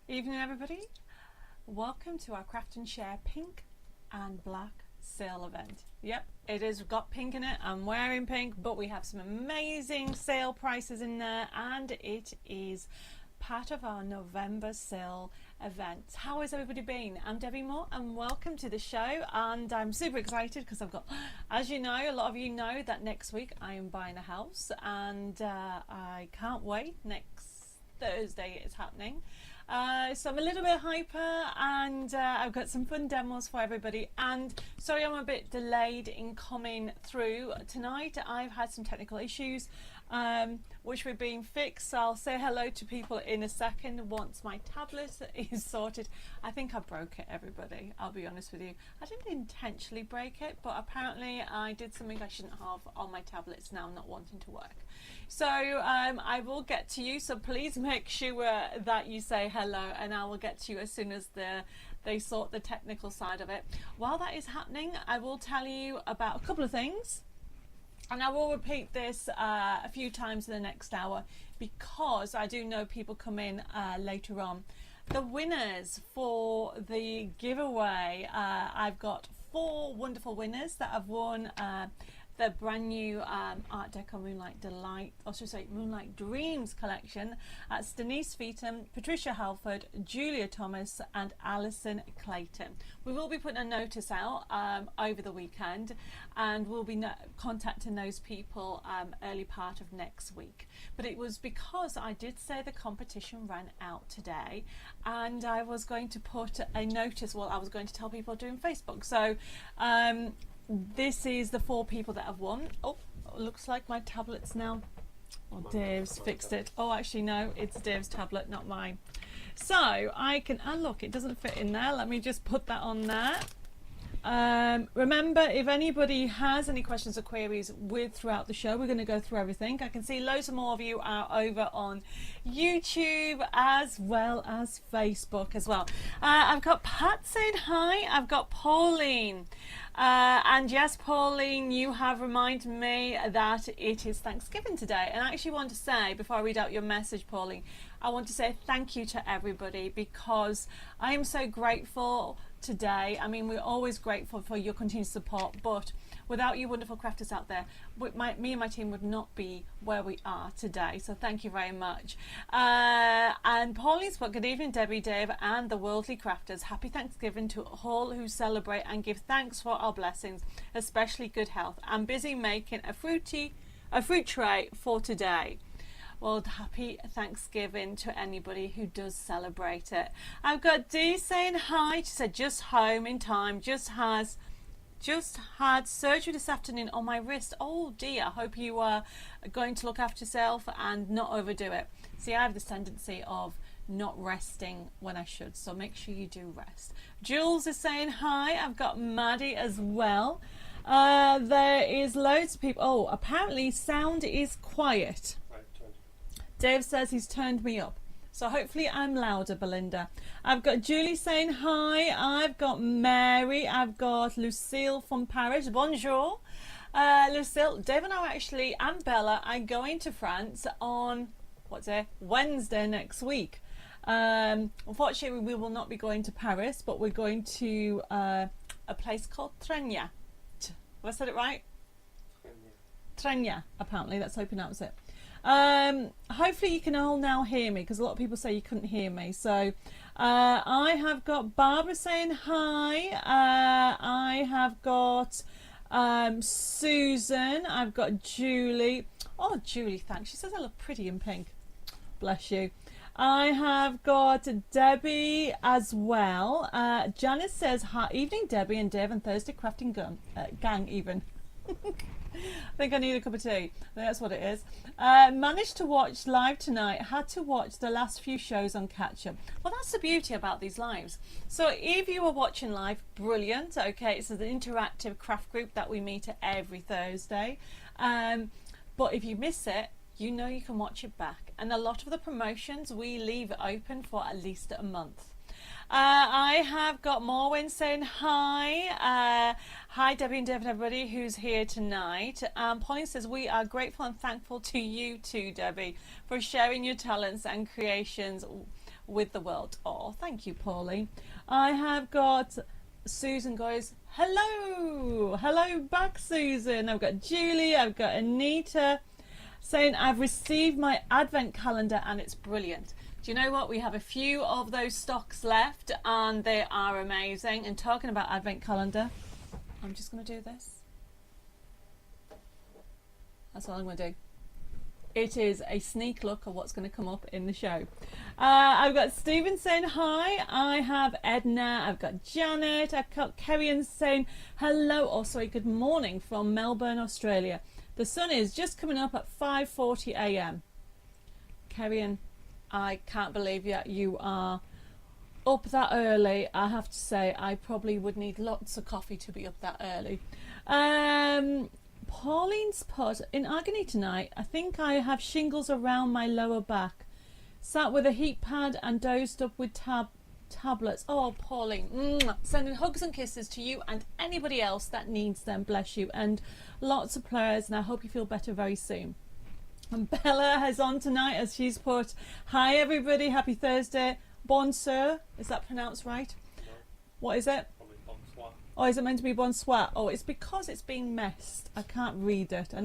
Evening everybody, welcome to our Craft and Share pink and black sale event. Yep, it has got pink in it, I'm wearing pink, but we have some amazing sale prices in there and it is part of our November sale event. How has everybody been? I'm Debbie Moore and welcome to the show, and I'm super excited because I've got, as you know, a lot of you know that next week I am buying a house and I can't wait. Next Thursday it's happening. So I'm a little bit hyper and I've got some fun demos for everybody, and sorry I'm a bit delayed in coming through tonight. I've had some technical issues which were being fixed, so I'll say hello to people in a second once my tablet is sorted. I think I broke it, everybody, I'll be honest with you. I didn't intentionally break it, but apparently I did something I shouldn't have on my tablets now not wanting to work. So I will get to you, so please make sure that you say hello and I will get to you as soon as they sort the technical side of it. While that is happening, I will tell you about a couple of things, and I will repeat this a few times in the next hour because I do know people come in later on. The winners for the giveaway, I've got 4 wonderful winners that have won the brand new Art Deco Moonlight Delight, or should I say Moonlight Dreams collection. That's Denise Feetham, Patricia Halford, Julia Thomas and Alison Clayton. We will be putting a notice out over the weekend, and we'll be contacting those people early part of next week. But it was because I did say the competition ran out today and I was going to put a notice, well I was going to tell people doing Facebook. So this is the 4 people that have won. Oh, looks like my tablet's now. Oh, Dave's fixed it. Oh, actually, no, it's Dave's tablet, not mine. So I can, and look, it doesn't fit in there. Let me just put that on there. Remember, if anybody has any questions or queries throughout the show, we're going to go through everything. I can see loads more of you are over on YouTube as well as Facebook as well. I've got Pat saying hi. I've got Pauline. And yes, Pauline, you have reminded me that it is Thanksgiving today. And I actually want to say, before I read out your message, Pauline, I want to say thank you to everybody because I am so grateful today. I mean, we're always grateful for your continued support, but without you wonderful crafters out there, me and my team would not be where we are today. So thank you very much. And Pauline's put, good evening, Debbie, Dave, and the Worldly Crafters. Happy Thanksgiving to all who celebrate and give thanks for our blessings, especially good health. I'm busy making a fruit tray for today. Well, happy Thanksgiving to anybody who does celebrate it. I've got Dee saying hi. She said just home in time. Just had surgery this afternoon on my wrist. Oh dear, I hope you are going to look after yourself and not overdo it. See, I have this tendency of not resting when I should, so make sure you do rest. Jules is saying hi. I've got Maddie as well. There is loads of people. Oh, apparently sound is quiet. Dave says he's turned me up. So hopefully I'm louder, Belinda. I've got Julie saying hi. I've got Mary. I've got Lucille from Paris. Bonjour. Lucille, Dave and I actually, and Bella, are going to France on, Wednesday next week. Unfortunately, we will not be going to Paris, but we're going to a place called Trenia. Have I said it right? Trenia, apparently. That's how you pronounce it. Hopefully you can all now hear me because a lot of people say you couldn't hear me. So I have got Barbara saying hi. I have got Susan. I've got Julie. Oh, Julie, thanks. She says I look pretty in pink. Bless you. I have got Debbie as well. Janice says hi. Evening, Debbie and Dave and Thursday Crafting Gang even. I think I need a cup of tea. I think that's what it is. Managed to watch live tonight. Had to watch the last few shows on catch up. Well, that's the beauty about these lives. So if you are watching live, brilliant. Okay, it's an interactive craft group that we meet every Thursday. But if you miss it, you know you can watch it back. And a lot of the promotions, we leave it open for at least a month. I have got Morwen saying hi. Hi, Debbie and David, everybody who's here tonight. Pauline says, we are grateful and thankful to you too, Debbie, for sharing your talents and creations with the world. Oh, thank you, Pauline. I have got Susan goes, hello. Hello back, Susan. I've got Julie. I've got Anita saying, I've received my advent calendar and it's brilliant. Do you know what? We have a few of those stocks left and they are amazing. And talking about advent calendar, I'm just going to do this. That's all I'm going to do. It is a sneak look of what's going to come up in the show. I've got Stephen saying hi. I have Edna. I've got Janet. I've got Kerrian saying hello. Oh, sorry, good morning from Melbourne, Australia. The sun is just coming up at 5:40 a.m. Kerrian, I can't believe you are up that early. I have to say, I probably would need lots of coffee to be up that early. Pauline's put, in agony tonight, I think I have shingles around my lower back. Sat with a heat pad and dozed up with tablets. Oh, Pauline, sending hugs and kisses to you and anybody else that needs them. Bless you. And lots of prayers, and I hope you feel better very soon. And Bella has on tonight as she's put, hi everybody, happy Thursday. Bonsoir, is that pronounced right? No. What is it? Bonsoir. Oh, is it meant to be bonsoir? Oh, it's because it's being messed. I can't read it.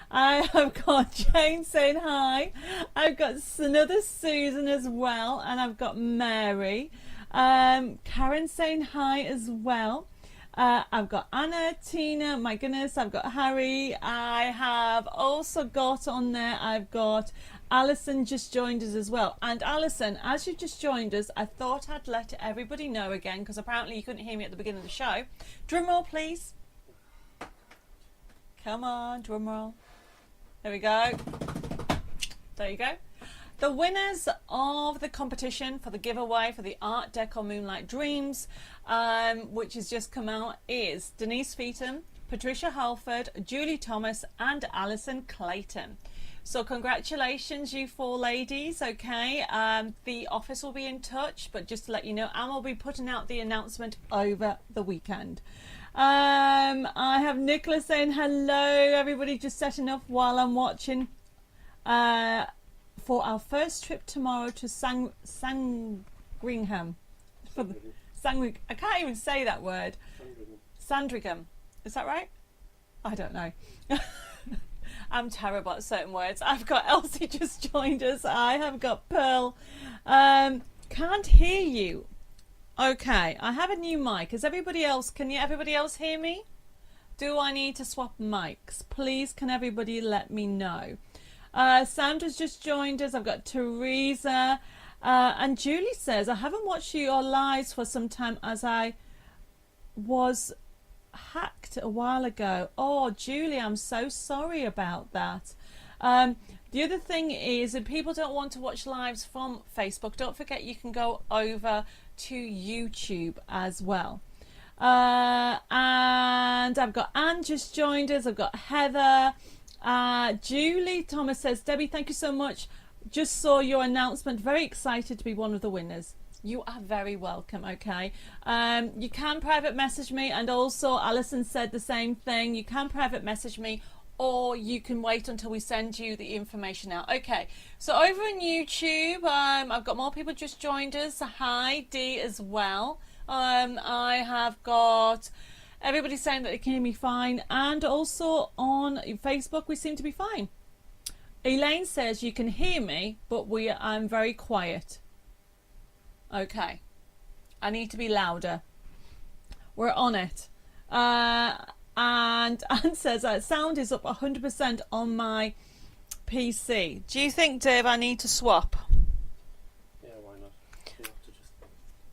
I have got Jane saying hi. I've got another Susan as well, and I've got Mary. Karen saying hi as well. I've got Anna, Tina, my goodness, I've got Harry. I have also got on there, I've got Alison just joined us as well. And Alison, as you just joined us, I thought I'd let everybody know again, because apparently you couldn't hear me at the beginning of the show. Drum roll, please. Come on, drum roll. There we go. There you go. The winners of the competition for the giveaway for the Art Deco Moonlight Dreams, which has just come out, is Denise Feetham, Patricia Halford, Julie Thomas and Alison Clayton. So congratulations, you four ladies. Okay, the office will be in touch, but just to let you know, and we'll be putting out the announcement over the weekend. I have Nicola saying hello, everybody, just setting up while I'm watching. For our first trip tomorrow to Sandringham. I can't even say that word. Sandringham. Is that right? I don't know. I'm terrible at certain words. I've got Elsie just joined us. I have got Pearl. Can't hear you. Okay, I have a new mic. Is everybody else? Can everybody else hear me? Do I need to swap mics? Please, can everybody let me know? Sandra's just joined us. I've got Teresa. And Julie says, I haven't watched your lives for some time as I was hacked a while ago. Oh, Julie, I'm so sorry about that. The other thing is, if people don't want to watch lives from Facebook, don't forget you can go over to YouTube as well. And I've got Anne just joined us. I've got Heather. Julie Thomas says, Debbie, thank you so much. Just saw your announcement. Very excited to be one of the winners. You are very welcome. Okay. You can private message me, and also Alison said the same thing. You can private message me, or you can wait until we send you the information out. Okay. So over on YouTube, I've got more people just joined us. Hi, Dee as well. I have got everybody saying that they can hear me fine, and also on Facebook we seem to be fine. Elaine says you can hear me, but I'm very quiet. Okay, I need to be louder. We're on it. And Anne says that sound is up 100% on my PC. Do you think, Dave, I need to swap? Yeah, why not? You have to just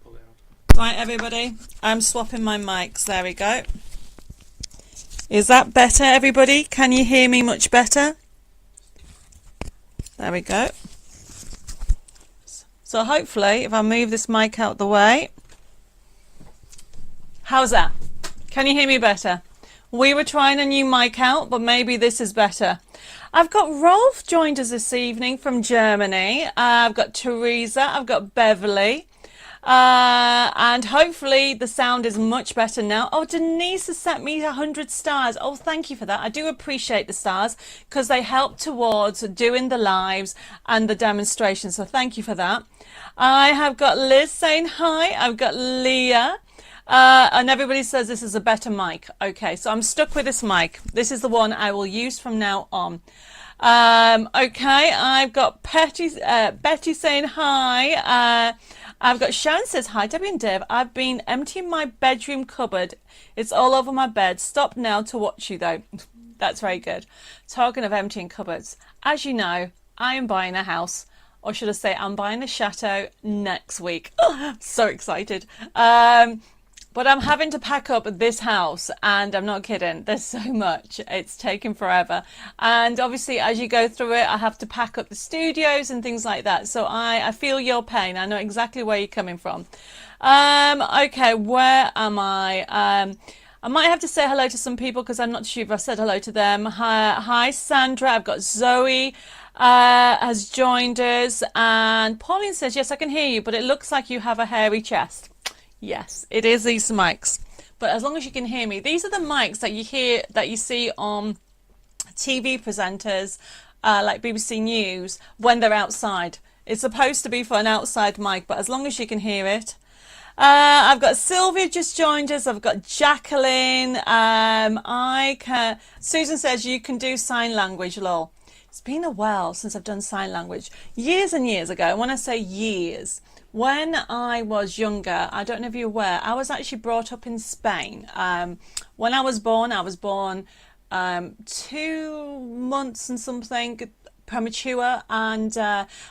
pull it out. Right, everybody, I'm swapping my mics. There we go. Is that better, everybody? Can you hear me much better? There we go. So hopefully, if I move this mic out the way. How's that? Can you hear me better? We were trying a new mic out, but maybe this is better. I've got Rolf joined us this evening from Germany. I've got Teresa. I've got Beverly. And hopefully the sound is much better now. Oh, Denise has sent me 100 stars. Oh, thank you for that. I do appreciate the stars because they help towards doing the lives and the demonstration. So thank you for that. I have got Liz saying hi. I've got Leah. And everybody says this is a better mic. Okay, so I'm stuck with this mic. This is the one I will use from now on. Okay, I've got Betty saying hi. I've got Sharon says hi, Debbie and Dave. I've been emptying my bedroom cupboard. It's all over my bed. Stop now to watch you though. That's very good. Talking of emptying cupboards, as you know, I am buying a house, or should I say I'm buying a chateau next week. Oh, so excited. But I'm having to pack up this house, and I'm not kidding. There's so much. It's taken forever. And obviously, as you go through it, I have to pack up the studios and things like that. So I feel your pain. I know exactly where you're coming from. Okay, where am I? I might have to say hello to some people because I'm not sure if I said hello to them. Hi, Sandra. I've got Zoe has joined us. And Pauline says, yes, I can hear you, but it looks like you have a hairy chest. Yes, it is these mics, but as long as you can hear me, these are the mics that you see on TV presenters like BBC News when they're outside. It's supposed to be for an outside mic, but as long as you can hear it. I've got Sylvia just joined us. I've got Jacqueline. Susan says you can do sign language, lol. It's been a while since I've done sign language. Years and years ago. When I say years, when I was younger, I don't know if you're aware, I was actually brought up in Spain. When I was born 2 months and something premature, and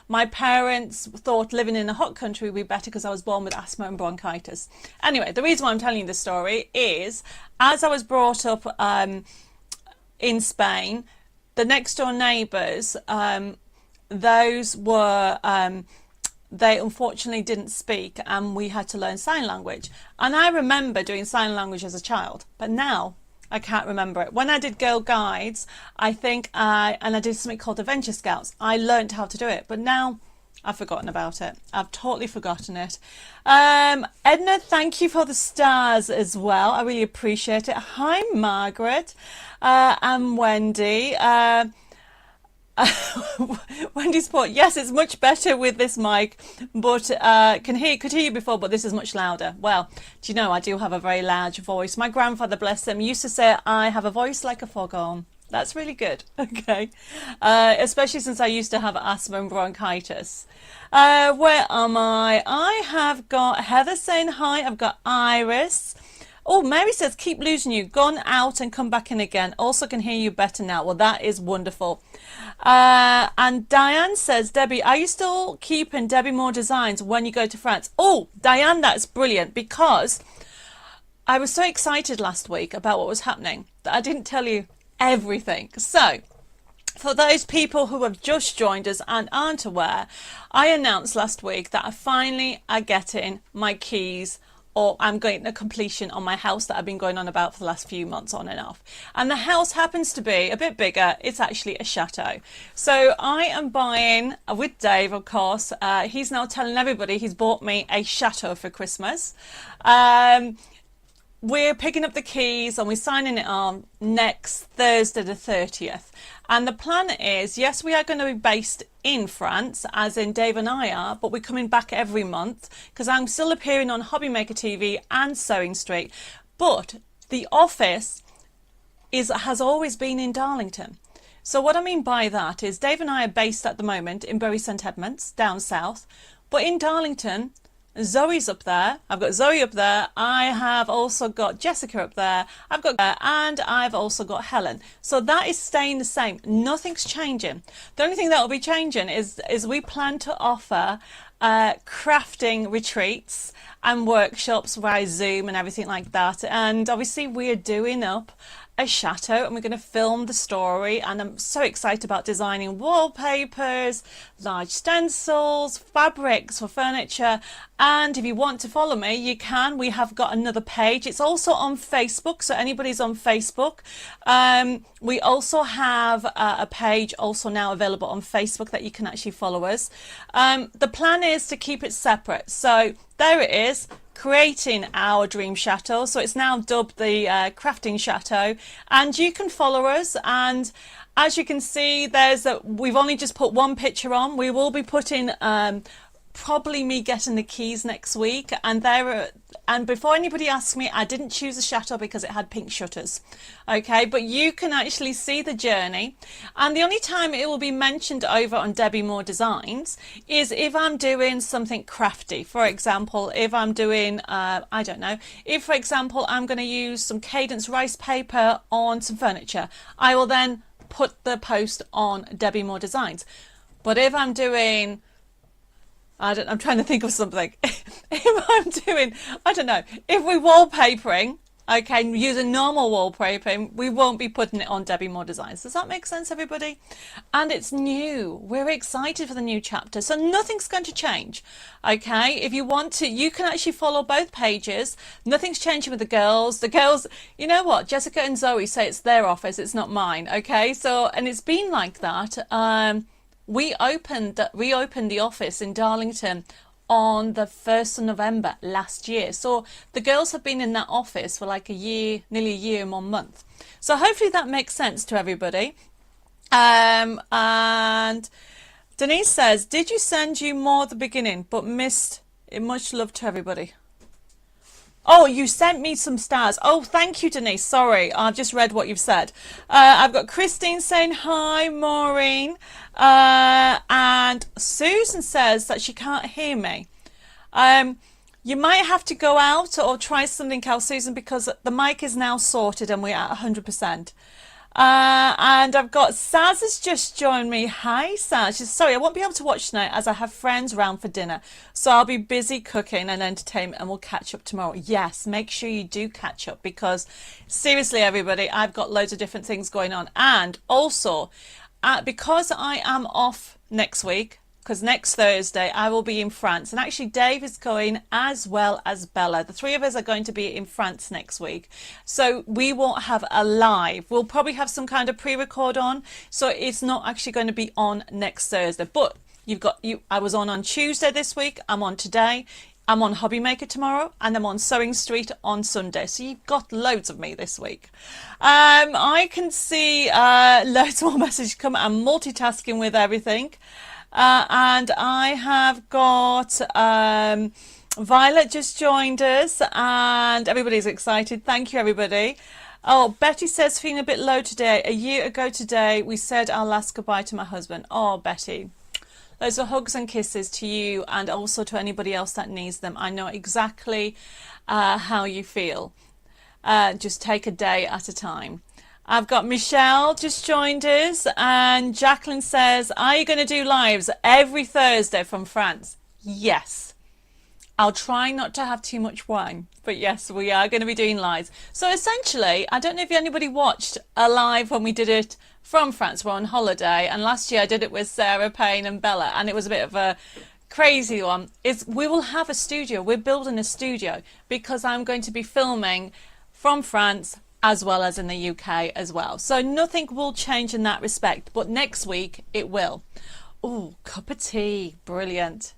my parents thought living in a hot country would be better because I was born with asthma and bronchitis. Anyway, the reason why I'm telling you this story is, as I was brought up in Spain, the next door neighbours, those were... they unfortunately didn't speak, and we had to learn sign language. And I remember doing sign language as a child, but now I can't remember it. When I did Girl Guides, I did something called Adventure Scouts, I learned how to do it, but now I've forgotten about it. I've totally forgotten it. Edna, thank you for the stars as well. I really appreciate it. Hi, Margaret. And Wendy. Wendy's put, yes, it's much better with this mic, but could hear you before, but this is much louder. Well, do you know, I do have a very large voice. My grandfather, bless him, used to say I have a voice like a foghorn. That's really good. Okay. Especially since I used to have asthma and bronchitis. Where am I? I have got Heather saying hi. I've got Iris. Oh, Mary says, keep losing you. Gone out and come back in again. Also can hear you better now. Well, that is wonderful. And Diane says, Debbie, are you still keeping Debbie Moore Designs when you go to France? Oh, Diane, that's brilliant, because I was so excited last week about what was happening that I didn't tell you everything. So, for those people who have just joined us and aren't aware, I announced last week that I finally are getting my keys, or I'm getting a completion on my house that I've been going on about for the last few months on and off. And the house happens to be a bit bigger. It's actually a chateau. So I am buying, with Dave, of course, he's now telling everybody he's bought me a chateau for Christmas. We're picking up the keys and we're signing it on next Thursday the 30th. And the plan is, yes, we are going to be based in France, as in Dave and I are, but we're coming back every month because I'm still appearing on Hobby Maker TV and Sewing Street. But the office has always been in Darlington. So what I mean by that is Dave and I are based at the moment in Bury St Edmunds, down south, but in Darlington, Zoe's up there. I've got Zoe up there. I have also got Jessica up there. And I've also got Helen. So that is staying the same. Nothing's changing. The only thing that will be changing is we plan to offer crafting retreats and workshops via Zoom and everything like that. And obviously we're doing up a chateau and we're going to film the story, and I'm so excited about designing wallpapers, large stencils, fabrics for furniture. And if you want to follow me, you can. We have got another page. It's also on Facebook, so anybody's on Facebook. We also have a page also now available on Facebook that you can actually follow us. The plan is to keep it separate, so there it is, creating our dream chateau. So it's now dubbed the crafting chateau, and you can follow us. And as you can see, we've only just put one picture on. We will be putting probably me getting the keys next week, and before anybody asks me, I didn't choose a chateau because it had pink shutters, okay? But you can actually see the journey, and the only time it will be mentioned over on Debbie Moore Designs is if I'm doing something crafty. For example, if I'm doing I don't know, if for example I'm going to use some Cadence rice paper on some furniture, I will then put the post on Debbie Moore Designs. But if I'm doing, I'm trying to think of something. If I'm doing, I don't know, if we're wallpapering, okay, using normal wallpapering, we won't be putting it on Debbie Moore Designs. Does that make sense, everybody? And it's new. We're excited for the new chapter, so nothing's going to change, okay? If you want to, you can actually follow both pages. Nothing's changing with the girls. The girls, you know what? Jessica and Zoe say it's their office, it's not mine, okay? So, and it's been like that. We reopened the office in Darlington on the 1st of November last year. So the girls have been in that office for like a year, nearly a year and 1 month. So hopefully that makes sense to everybody. And Denise says, did you send you more at the beginning but missed it? Much love to everybody. Oh, you sent me some stars. Oh, thank you, Denise. Sorry, I've just read what you've said. I've got Christine saying hi, Maureen. And Susan says that she can't hear me. You might have to go out or try something else, Susan, because the mic is now sorted and we're at 100%. And I've got Saz has just joined me. Hi, Saz. She's sorry, I won't be able to watch tonight as I have friends round for dinner. So I'll be busy cooking and entertainment, and we'll catch up tomorrow. Yes, make sure you do catch up, because seriously, everybody, I've got loads of different things going on. And also, because I am off next week, because next Thursday I will be in France, and actually Dave is going as well as Bella. The three of us are going to be in France next week, so we won't have a live. We'll probably have some kind of pre-record on, so it's not actually going to be on next Thursday. But I was on Tuesday this week, I'm on today, I'm on Hobby Maker tomorrow, and I'm on Sewing Street on Sunday. So you've got loads of me this week. I can see loads more messages come. I'm multitasking with everything. And I have got Violet just joined us, and everybody's excited. Thank you, everybody. Oh, Betty says, feeling a bit low today. A year ago today, we said our last goodbye to my husband. Oh, Betty. Those are hugs and kisses to you, and also to anybody else that needs them. I know exactly how you feel. Just take a day at a time. I've got Michelle just joined us, and Jacqueline says, are you going to do lives every Thursday from France? Yes. I'll try not to have too much wine, but yes, we are going to be doing lives. So essentially, I don't know if anybody watched a live when we did it from France. We're on holiday, and last year I did it with Sarah Payne and Bella, and it was a bit of a crazy one. We will have a studio. We're building a studio because I'm going to be filming from France as well as in the UK as well. So nothing will change in that respect, but next week it will. Oh, cup of tea. Brilliant.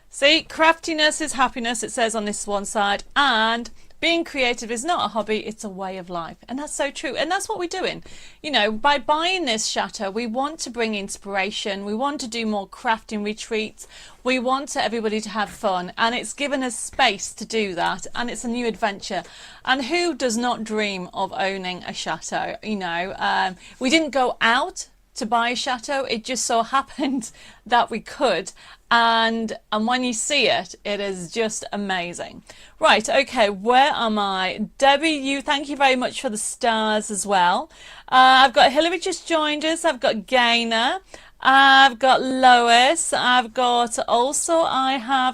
See, craftiness is happiness, it says on this one side, and being creative is not a hobby, it's a way of life. And that's so true. And that's what we're doing. You know, by buying this chateau, we want to bring inspiration. We want to do more crafting retreats. We want everybody to have fun. And it's given us space to do that. And it's a new adventure. And who does not dream of owning a chateau? You know, we didn't go out to buy a chateau. It just so happened that we could. And when you see it, it is just amazing. Right, okay, where am I? Debbie, thank you very much for the stars as well. I've got Hillary just joined us. I've got Gaynor. I've got Lois. I have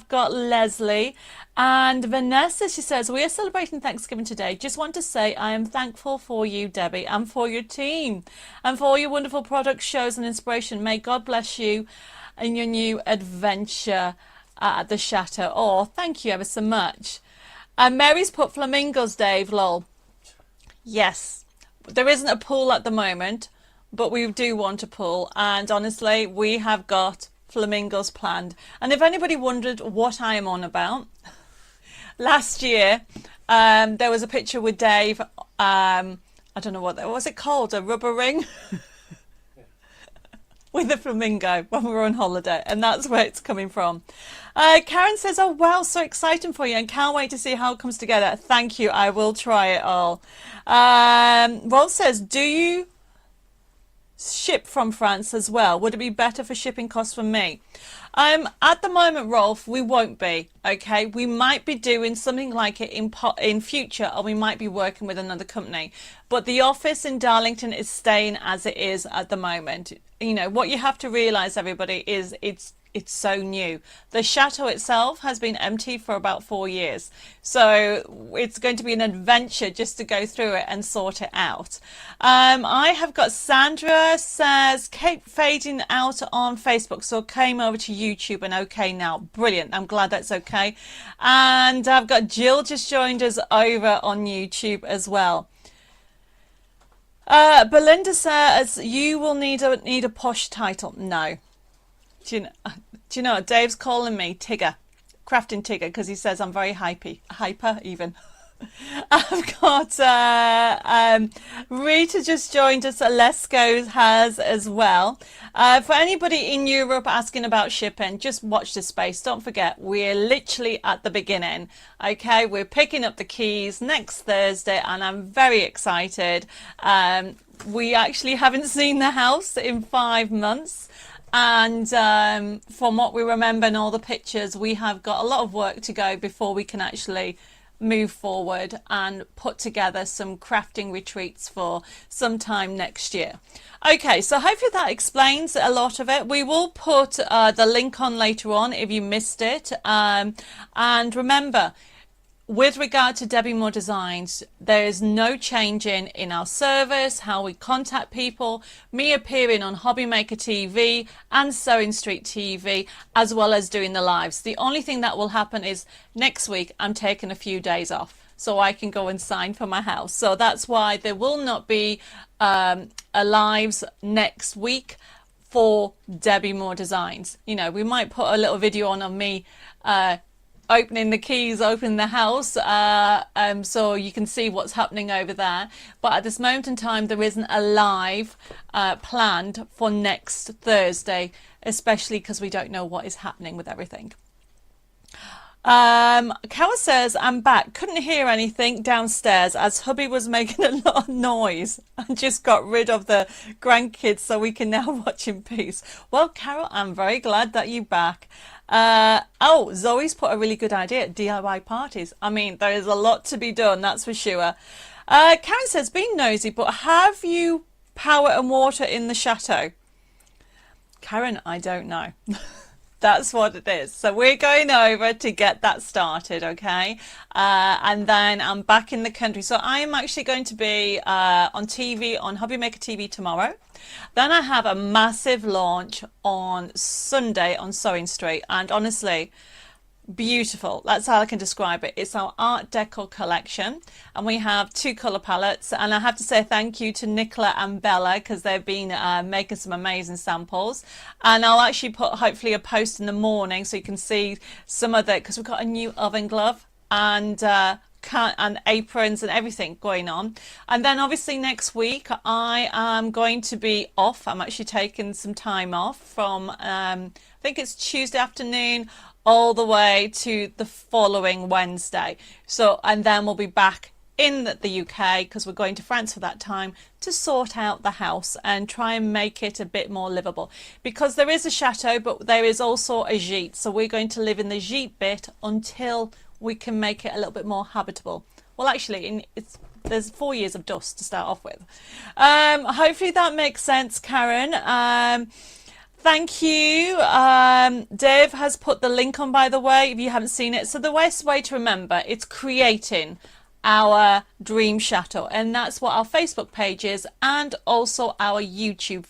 got Leslie. And Vanessa, she says, we are celebrating Thanksgiving today. Just want to say I am thankful for you, Debbie, and for your team, and for all your wonderful products, shows, and inspiration. May God bless you in your new adventure at the Chateau. Oh, thank you ever so much. And Mary's put flamingos, Dave, lol. Yes, there isn't a pool at the moment, but we do want a pool. And honestly, we have got flamingos planned. And if anybody wondered what I am on about, last year, there was a picture with Dave. I don't know what was it called, a rubber ring with a flamingo when we were on holiday, and that's where it's coming from. Karen says, "Oh wow, so exciting for you, and can't wait to see how it comes together." Thank you. I will try it all. Rolf says, "Do you ship from France as well? Would it be better for shipping costs for me?" At the moment, Rolf, we won't be. Okay, we might be doing something like it in future, or we might be working with another company. But the office in Darlington is staying as it is at the moment. You know what you have to realise, everybody, is it's so new. The chateau itself has been empty for about 4 years. So it's going to be an adventure just to go through it and sort it out. I have got Sandra says, keep fading out on Facebook. So came over to YouTube and okay now. Brilliant. I'm glad that's okay. And I've got Jill just joined us over on YouTube as well. Belinda says, you will need a posh title. No. Do you know, Dave's calling me Tigger, crafting Tigger, because he says I'm very hyper even. I've got Rita just joined us. Lesco has as well. For anybody in Europe asking about shipping, just watch this space. Don't forget, we're literally at the beginning. Okay, we're picking up the keys next Thursday, and I'm very excited. We actually haven't seen the house in 5 months. And from what we remember in all the pictures, we have got a lot of work to go before we can actually move forward and put together some crafting retreats for sometime next year. Okay, so hopefully that explains a lot of it. We will put the link on later on if you missed it. And remember, with regard to Debbie Moore Designs, there is no change in our service, how we contact people, me appearing on Hobby Maker TV and Sewing Street TV, as well as doing the lives. The only thing that will happen is next week I'm taking a few days off so I can go and sign for my house. So that's why there will not be a lives next week for Debbie Moore Designs. You know, we might put a little video on of me opening the keys, opening the house, so you can see what's happening over there. But at this moment in time, there isn't a live planned for next Thursday, especially because we don't know what is happening with everything. Kawa says, I'm back. Couldn't hear anything downstairs as hubby was making a lot of noise and just got rid of the grandkids so we can now watch in peace. Well, Carol, I'm very glad that you're back. Oh, Zoe's put a really good idea, DIY parties. I mean, there is a lot to be done, that's for sure. Karen says, being nosy, but have you power and water in the chateau? Karen, I don't know. That's what it is. So we're going over to get that started, okay? And then I'm back in the country. So I am actually going to be on TV, on Hobby Maker TV tomorrow. Then I have a massive launch on Sunday on Sewing Street. And honestly, beautiful. That's how I can describe it. It's our Art Deco collection. And we have 2 colour palettes. And I have to say thank you to Nicola and Bella because they've been making some amazing samples. And I'll actually put hopefully a post in the morning so you can see some of it, because we've got a new oven glove and aprons and everything going on. And then obviously next week I am going to be off. I'm actually taking some time off from I think it's Tuesday afternoon all the way to the following Wednesday. So, and then we'll be back in the UK because we're going to France for that time to sort out the house and try and make it a bit more livable, because there is a chateau but there is also a gîte. So we're going to live in the gîte bit until we can make it a little bit more habitable. Well, actually, there's 4 years of dust to start off with. Hopefully that makes sense, Karen. Thank you. Dave has put the link on, by the way, if you haven't seen it. So the best way to remember, it's creating our dream chateau, and that's what our Facebook page is, and also our YouTube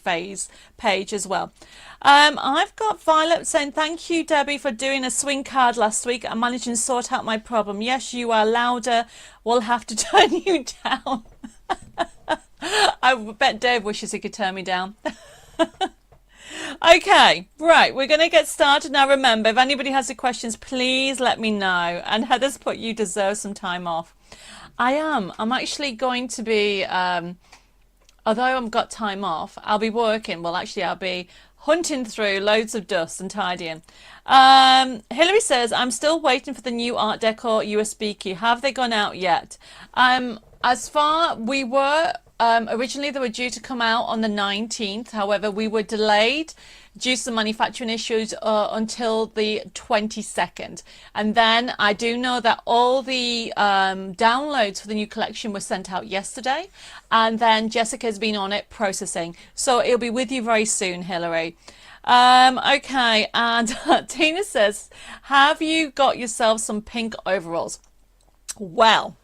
page as well. I've got Violet saying, thank you, Debbie, for doing a swing card last week. I managed to sort out my problem. Yes, you are louder. We'll have to turn you down. I bet Dave wishes he could turn me down. Okay, right, we're going to get started now. Remember, if anybody has any questions, please let me know. And Heather's put, you deserve some time off. I'm actually going to be, although I've got time off, I'll be working. Well, actually, I'll be hunting through loads of dust and tidying. Hillary says, I'm still waiting for the new Art Deco USB key. Have they gone out yet? As far we were, originally they were due to come out on the 19th. However, we were delayed due to some manufacturing issues until the 22nd. And then I do know that all the downloads for the new collection were sent out yesterday. And then Jessica's been on it processing. So it'll be with you very soon, Hillary. Okay, and Tina says, have you got yourself some pink overalls? Well,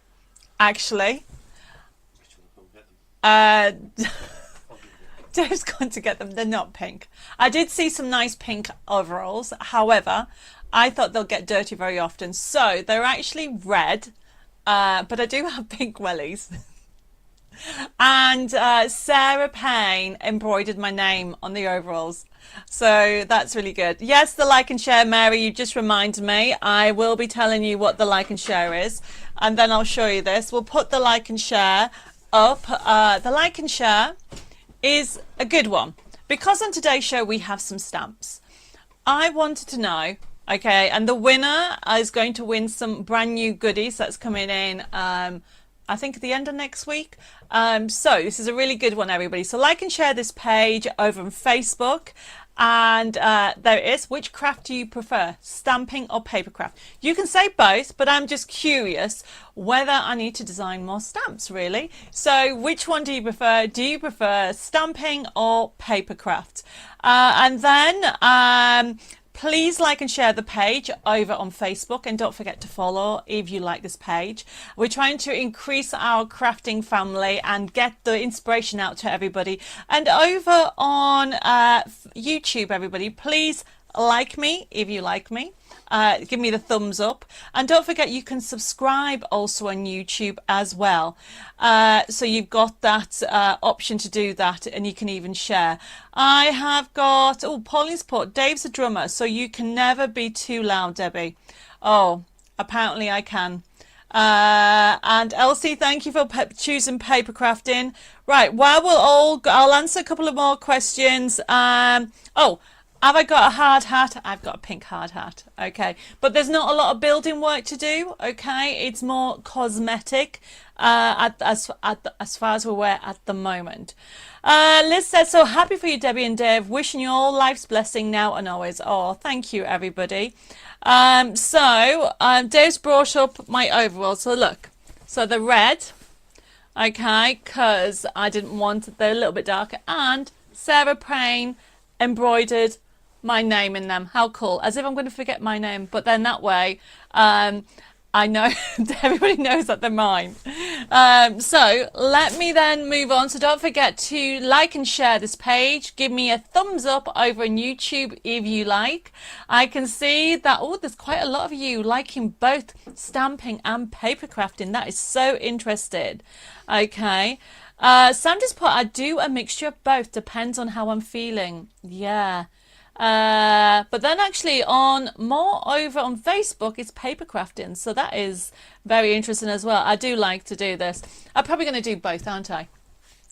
actually, Dave's going to get them. They're not pink. I did see some nice pink overalls. However, I thought they'll get dirty very often. So they're actually red, but I do have pink wellies. And Sarah Payne embroidered my name on the overalls. So that's really good. Yes, the like and share, Mary, you just reminded me. I will be telling you what the like and share is. And then I'll show you this. We'll put the like and share up. The like and share is a good one because on today's show we have some stamps. I wanted to know, okay, and the winner is going to win some brand new goodies that's coming in I think at the end of next week. So this is a really good one, everybody. So like and share this page over on Facebook. And there it is. Which craft do you prefer, stamping or paper craft? You can say both, but I'm just curious whether I need to design more stamps, really. So which one do you prefer? Do you prefer stamping or paper craft? And then please like and share the page over on Facebook, and don't forget to follow if you like this page. We're trying to increase our crafting family and get the inspiration out to everybody. And over on YouTube, everybody, please like me if you like me. Give me the thumbs up, and don't forget you can subscribe also on YouTube as well. So you've got that option to do that, and you can even share. I have got, oh, Pauline's put, Dave's a drummer, so you can never be too loud, Debbie. Oh, apparently I can. And Elsie, thank you for choosing paper crafting. Right, while I'll answer a couple of more questions. Oh, have I got a hard hat? I've got a pink hard hat. Okay, but there's not a lot of building work to do. Okay, it's more cosmetic as far as we're aware at the moment. Liz says, so happy for you, Debbie and Dave. Wishing you all life's blessing now and always. Oh, thank you, everybody. Dave's brought up my overalls. So look, so the red, okay, because I didn't want, they're a little bit darker, and Sarah Payne embroidered my name in them. How cool, as if I'm going to forget my name, but then that way I know everybody knows that they're mine. So let me then move on. So don't forget to like and share this page. Give me a thumbs up over on YouTube if you like. I can see that, oh, there's quite a lot of you liking both stamping and paper crafting. That is so interesting. Okay. Sam just put, I do a mixture of both, depends on how I'm feeling. Yeah. But then actually more over on Facebook, it's paper crafting. So that is very interesting as well. I do like to do this. I'm probably going to do both, aren't I?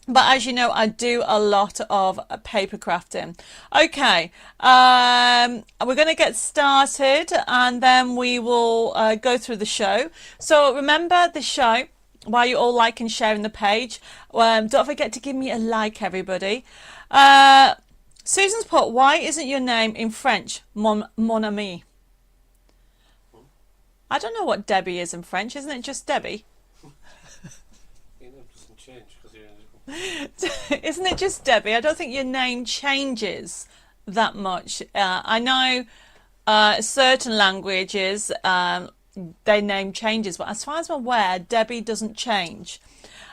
But as you know, I do a lot of paper crafting. Okay. We're going to get started and then we will go through the show. So remember the show. While you're all liking and sharing the page, don't forget to give me a like, everybody. Susan's put, why isn't your name in French, mon ami? I don't know what Debbie is in French. Isn't it just Debbie? Your name doesn't change because you're in. Isn't it just Debbie? I don't think your name changes that much. I know certain languages, their name changes, but as far as I'm aware, Debbi doesn't change.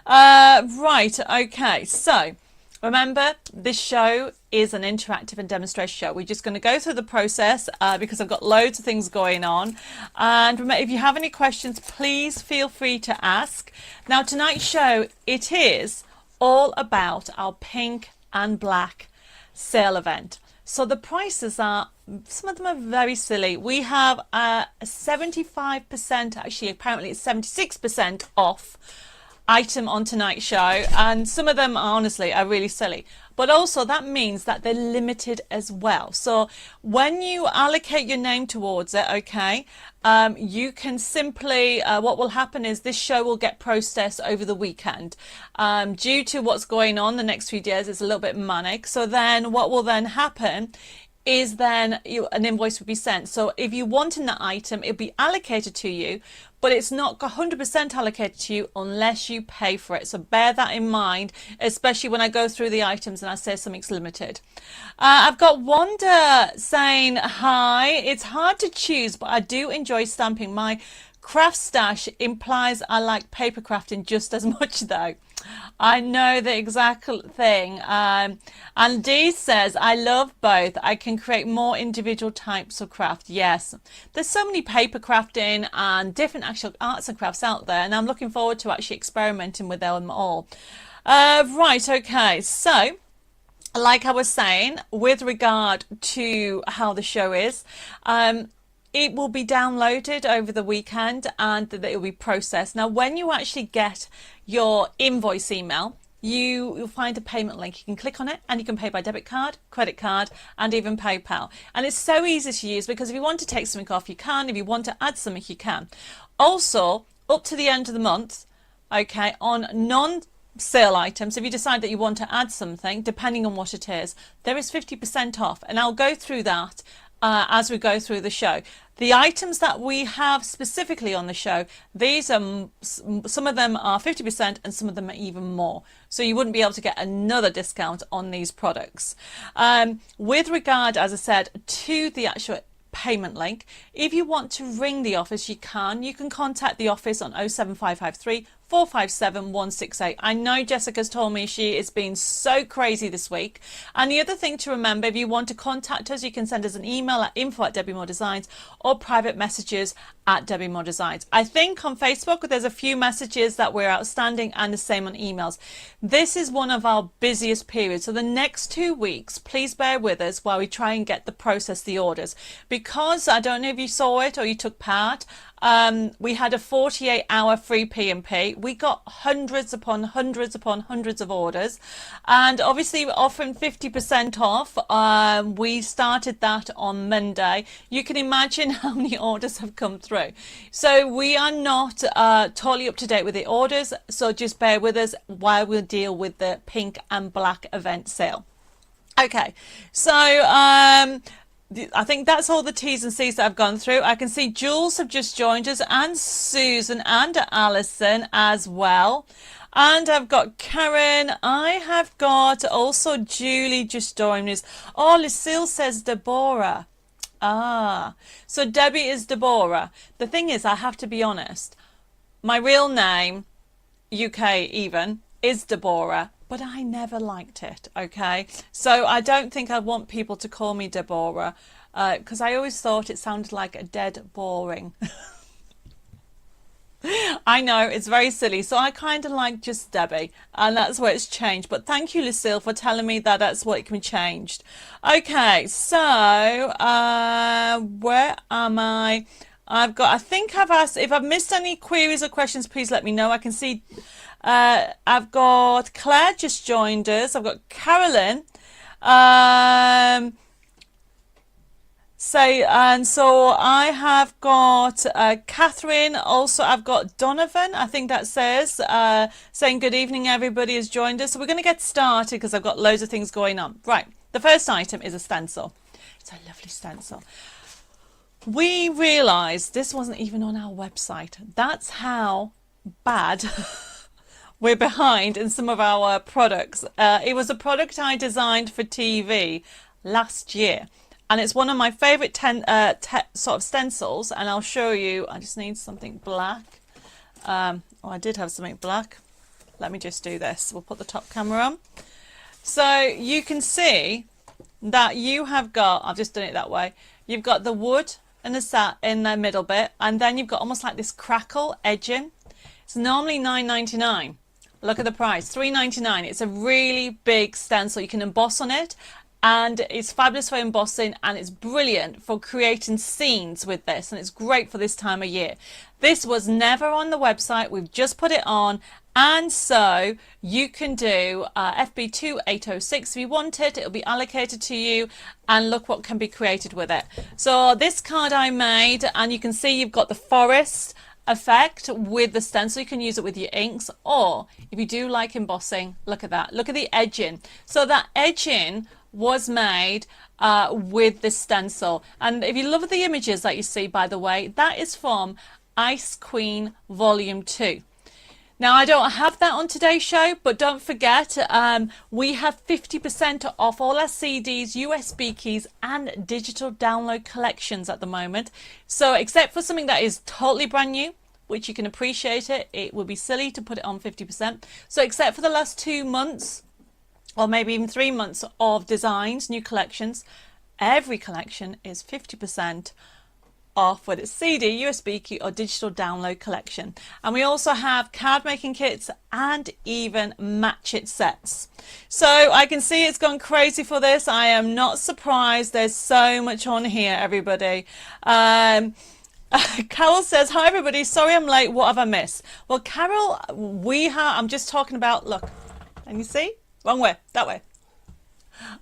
Right, okay, so remember, this show is an interactive and demonstration show. We're just going to go through the process because I've got loads of things going on. And remember, if you have any questions, please feel free to ask. Now, tonight's show, it is all about our pink and black sale event. So the prices are, some of them are very silly. We have a 75%, actually apparently it's 76% off item on tonight's show, and some of them honestly are really silly, but also that means that they're limited as well. So when you allocate your name towards it, okay, you can simply what will happen is this show will get processed over the weekend. Due to what's going on the next few days, it's a little bit manic. So then what will then happen is then an invoice will be sent. So if you want in that item, it'll be allocated to you, but it's not 100% allocated to you unless you pay for it. So bear that in mind, especially when I go through the items and I say something's limited. I've got Wanda saying hi. It's hard to choose, but I do enjoy stamping. My craft stash implies I like paper crafting just as much though. I know the exact thing. And Dee says, I love both. I can create more individual types of craft. Yes, there's so many paper crafting and different actual arts and crafts out there, and I'm looking forward to actually experimenting with them all. Right, okay, so like I was saying, with regard to how the show is, it will be downloaded over the weekend and it will be processed. Now, when you actually get your invoice email, you'll find a payment link. You can click on it and you can pay by debit card, credit card, and even PayPal. And it's so easy to use because if you want to take something off, you can. If you want to add something, you can. Also, up to the end of the month, okay, on non-sale items, if you decide that you want to add something, depending on what it is, there is 50% off. And I'll go through that as we go through the show. The items that we have specifically on the show, these are, some of them are 50% and some of them are even more. So you wouldn't be able to get another discount on these products. With regard, as I said, to the actual payment link, if you want to ring the office, you can. You can contact the office on 07553 457 168. I know Jessica's told me she has been so crazy this week. And the other thing to remember, if you want to contact us, you can send us an email at info@debbymore.designs or private messages at Debbi More Designs. I think on Facebook there's a few messages that were outstanding and the same on emails. This is one of our busiest periods. So the next 2 weeks, please bear with us while we try and get the process the orders. Because I don't know if you saw it or you took part, we had a 48-hour free P&P. We got hundreds upon hundreds upon hundreds of orders, and obviously we're offering 50% off. We started that on Monday. You can imagine how many orders have come through. So we are not totally up to date with the orders, so just bear with us while we deal with the pink and black event sale. Okay, so I think that's all the T's and C's that I've gone through. I can see Jules have just joined us, and Susan and Alison as well. And I've got Karen. I have got also Julie just joined us. Oh, Lucille says Deborah. Ah, so Debbie is Deborah. The thing is, I have to be honest. My real name, UK even, is Deborah. But I never liked it, okay? So I don't think I want people to call me Deborah because I always thought it sounded like a dead boring. I know, it's very silly. So I kind of like just Debbie, and that's where it's changed. But thank you, Lucille, for telling me that that's what it can be changed. Okay, so where am I? I think I've asked, if I've missed any queries or questions, please let me know. I can see I've got Claire just joined us. I've got Carolyn. So I have got Catherine. Also, I've got Donovan. I think that says saying good evening. Everybody has joined us. So we're going to get started because I've got loads of things going on. Right. The first item is a stencil. It's a lovely stencil. We realised this wasn't even on our website. That's how bad we're behind in some of our products. It was a product I designed for TV last year. And it's one of my favorite sort of stencils, and I'll show you. I just need something black. Oh, I did have something black. Let me just do this. We'll put the top camera on. So you can see that you have got, I've just done it that way, you've got the wood and the sat in the middle bit, and then you've got almost like this crackle edging. It's normally $9.99. Look at the price, $3.99. It's a really big stencil. You can emboss on it, and it's fabulous for embossing, and it's brilliant for creating scenes with this, and it's great for this time of year. This was never on the website. We've just put it on, and so you can do FB2806 if you want it. It'll be allocated to you, and look what can be created with it. So this card I made, and you can see you've got the forest effect with the stencil. You can use it with your inks, or if you do like embossing, look at that. Look at the edging. So that edging was made with this stencil. And if you love the images that you see, by the way, that is from Ice Queen Volume 2. Now, I don't have that on today's show, but don't forget, we have 50% off all our CDs, USB keys, and digital download collections at the moment. So, except for something that is totally brand new, which you can appreciate it would be silly to put it on 50%. So, except for the last 2 months, or maybe even 3 months of designs, new collections, every collection is 50% off with its CD, USB key, or digital download collection. And we also have card making kits and even match it sets. So I can see it's gone crazy for this. I am not surprised. There's so much on here, everybody. Carol says, hi everybody, sorry I'm late, what have I missed? Well, Carol, I'm just talking about, look, and you see? Wrong way, that way.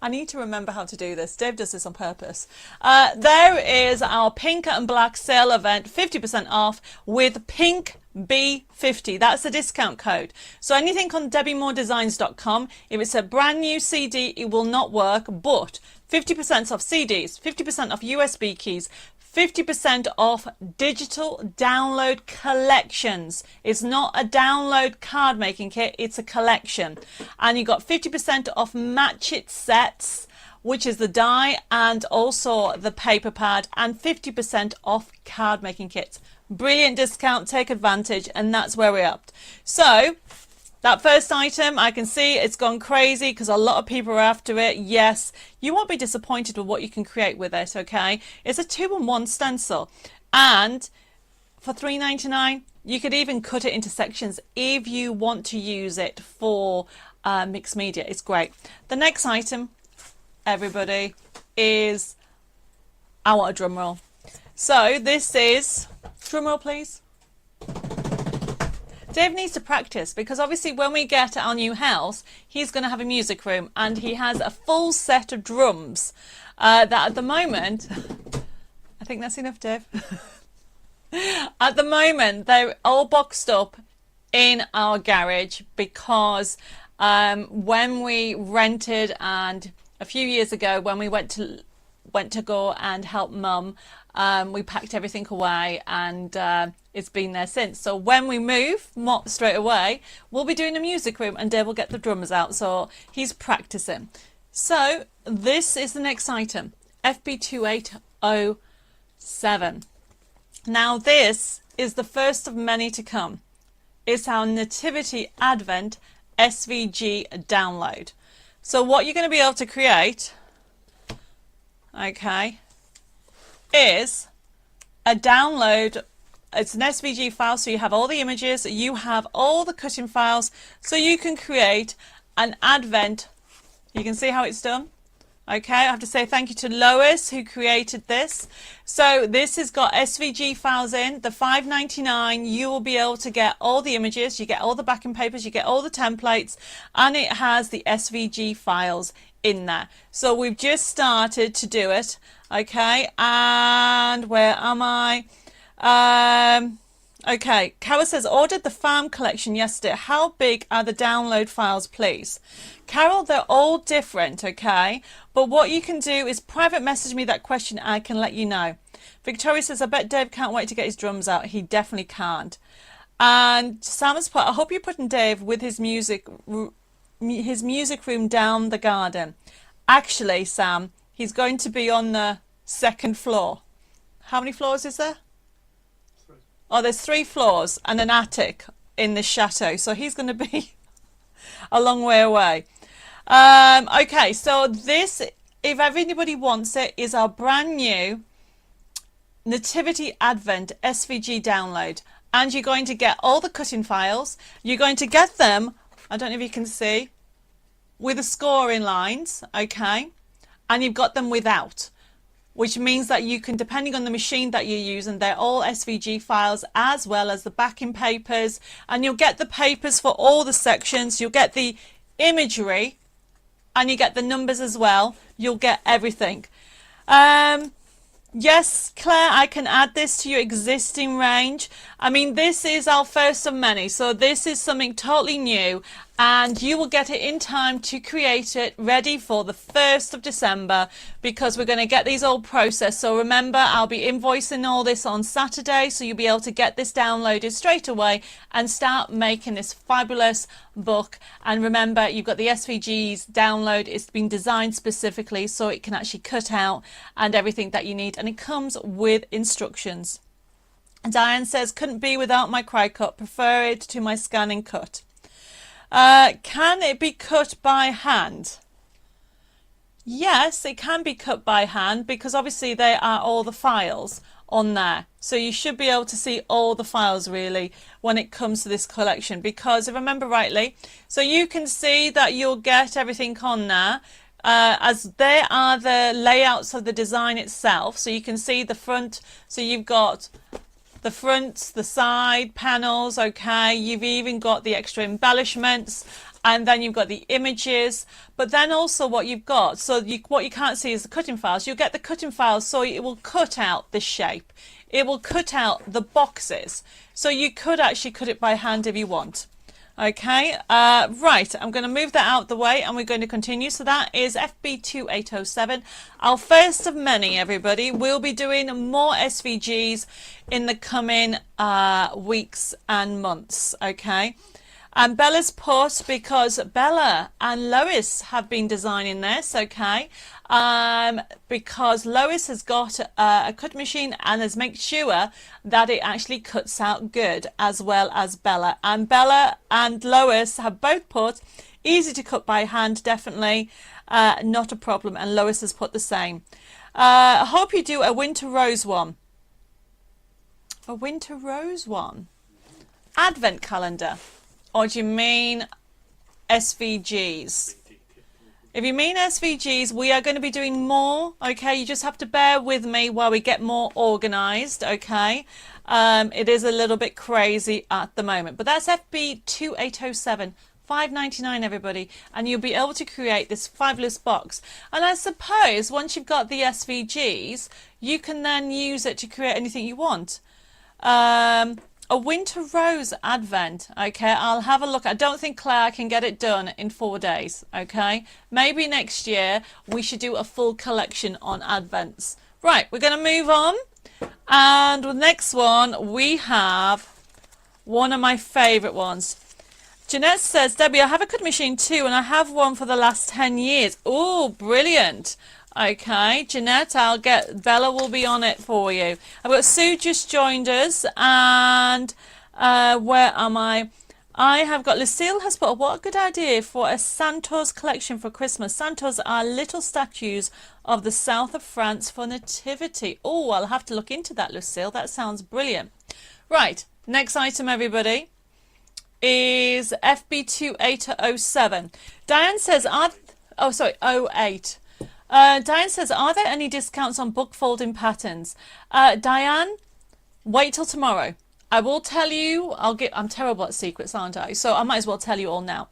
I need to remember how to do this. Dave does this on purpose. There is our pink and black sale event, 50% off with pink B50. That's the discount code. So anything on debbiemoredesigns.com, if it's a brand new CD, it will not work, but 50% off CDs, 50% off USB keys, 50% off digital download collections. It's not a download card making kit, it's a collection. And you got 50% off match it sets, which is the die and also the paper pad, and 50% off card making kits. Brilliant discount, take advantage, and that's where we're at. So that first item, I can see it's gone crazy because a lot of people are after it. Yes, you won't be disappointed with what you can create with it, okay? It's a 2-in-1 stencil. And for $3.99, you could even cut it into sections if you want to use it for mixed media. It's great. The next item, everybody, is, I want a drum roll. So this is, drum roll please. Dave needs to practice because obviously when we get our new house, he's going to have a music room, and he has a full set of drums that at the moment, I think that's enough, Dave. At the moment, they're all boxed up in our garage because when we rented, and a few years ago when we went to go and help Mum, we packed everything away, and it's been there since. So when we move straight away, we'll be doing a music room, and Dave will get the drummers out, so he's practicing. So this is the next item, FB2807. Now this is the first of many to come. It's our Nativity Advent SVG download. So what you're going to be able to create, okay, is a download. It's an SVG file, so you have all the images, you have all the cutting files, so you can create an Advent. You can see how it's done. Okay, I have to say thank you to Lois who created this. So this has got SVG files in. The $5.99, you will be able to get all the images, you get all the backing papers, you get all the templates, and it has the SVG files in there. So we've just started to do it. Okay, and where am I? Okay, Carol says, ordered the farm collection yesterday. How big are the download files, please? Carol, they're all different, okay? But what you can do is private message me that question. I can let you know. Victoria says, I bet Dave can't wait to get his drums out. He definitely can't. And Sam has put, I hope you're putting Dave with his music room down the garden. Actually, Sam, he's going to be on the second floor. How many floors is there? 3. Oh, there's 3 floors and an attic in this chateau. So he's going to be a long way away. Okay, so this, if anybody wants it, is our brand new Nativity Advent SVG download. And you're going to get all the cutting files. You're going to get them, I don't know if you can see, with the scoring lines, okay? And you've got them without, which means that you can, depending on the machine that you use, and they're all SVG files as well as the backing papers. And you'll get the papers for all the sections. You'll get the imagery and you get the numbers as well. You'll get everything. Yes, Claire, I can add this to your existing range. I mean, this is our first of many, so this is something totally new, and you will get it in time to create it ready for the 1st of December, because we're going to get these all processed. So remember, I'll be invoicing all this on Saturday, so you'll be able to get this downloaded straight away and start making this fabulous book. And remember, you've got the SVGs download. It's been designed specifically so it can actually cut out and everything that you need, and it comes with instructions. Diane says, couldn't be without my cry cut, prefer it to my scanning cut. Can it be cut by hand? Yes, it can be cut by hand, because obviously they are all the files on there. So you should be able to see all the files really when it comes to this collection, because if I remember rightly, so you can see that you'll get everything on there. As they are the layouts of the design itself. So you can see the front, so you've got the front, the side panels, okay, you've even got the extra embellishments, and then you've got the images. But then also what you've got, so what you can't see is the cutting files. You'll get the cutting files, so it will cut out the shape, it will cut out the boxes, so you could actually cut it by hand if you want. Okay, right, I'm going to move that out the way and we're going to continue. So that is FB2807, our first of many, everybody. We'll be doing more SVGs in the coming weeks and months, okay? And Bella's put, because Bella and Lois have been designing this, okay? Because Lois has got a cut machine and has made sure that it actually cuts out good, as well as Bella. And Bella and Lois have both put easy to cut by hand, definitely not a problem. And Lois has put the same. I hope you do a winter rose one. A winter rose one. Advent calendar. Or do you mean SVGs? If you mean SVGs, we are going to be doing more, okay? You just have to bear with me while we get more organised, okay? It is a little bit crazy at the moment. But that's FB2807, $5.99, everybody. And you'll be able to create this fabulous box. And I suppose once you've got the SVGs, you can then use it to create anything you want. A winter rose advent, okay, I'll have a look. I don't think Claire can get it done in 4 days, okay? Maybe next year we should do a full collection on advents. Right, we're going to move on. And the next one, we have one of my favourite ones. Jeanette says, Debbie, I have a cut machine too, and I have one for the last 10 years. Oh, brilliant. Okay, Jeanette, I'll get, Bella will be on it for you. I've got Sue just joined us, and where am I? I have got, Lucille has put, what a good idea for a Santos collection for Christmas. Santos are little statues of the south of France for nativity. Oh, I'll have to look into that, Lucille. That sounds brilliant. Right, next item, everybody, is FB2807. Diane says, oh, sorry, 08. Diane says, are there any discounts on book folding patterns? Diane, wait till tomorrow. I will tell you, I'm terrible at secrets, aren't I? So I might as well tell you all now.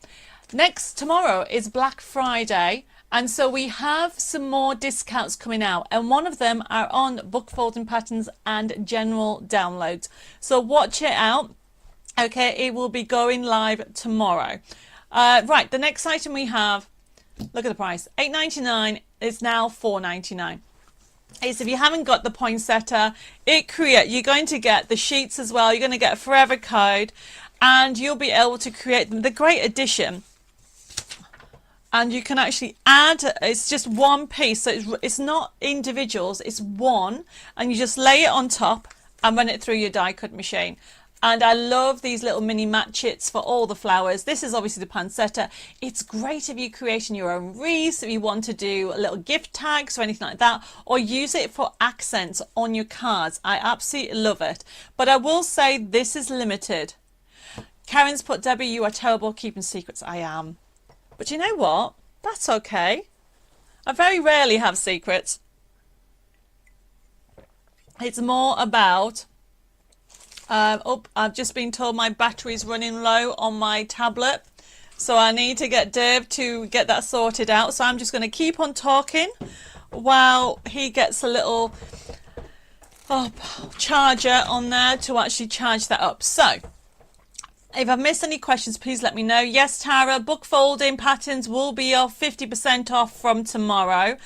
Tomorrow is Black Friday, and so we have some more discounts coming out, and one of them are on book folding patterns and general downloads. So watch it out. Okay, it will be going live tomorrow. Right, the next item we have, look at the price, $8.99. It's now $4.99. If you haven't got the poinsettia, you're going to get the sheets as well. You're going to get a forever code, and you'll be able to create them. The great addition and you can actually add, it's just one piece, so it's not individuals, it's one, and you just lay it on top and run it through your die cut machine. And I love these little mini matchets for all the flowers. This is obviously the pancetta. It's great if you're creating your own wreaths, if you want to do little gift tags or anything like that, or use it for accents on your cards. I absolutely love it. But I will say this is limited. Karen's put, Debbie, you are terrible at keeping secrets. I am. But you know what? That's okay. I very rarely have secrets. It's more about... I've just been told my battery's running low on my tablet, so I need to get Dave to get that sorted out. So I'm just going to keep on talking while he gets a little charger on there to actually charge that up. So if I've missed any questions, please let me know. Yes, Tara, book folding patterns will be off 50% off from tomorrow.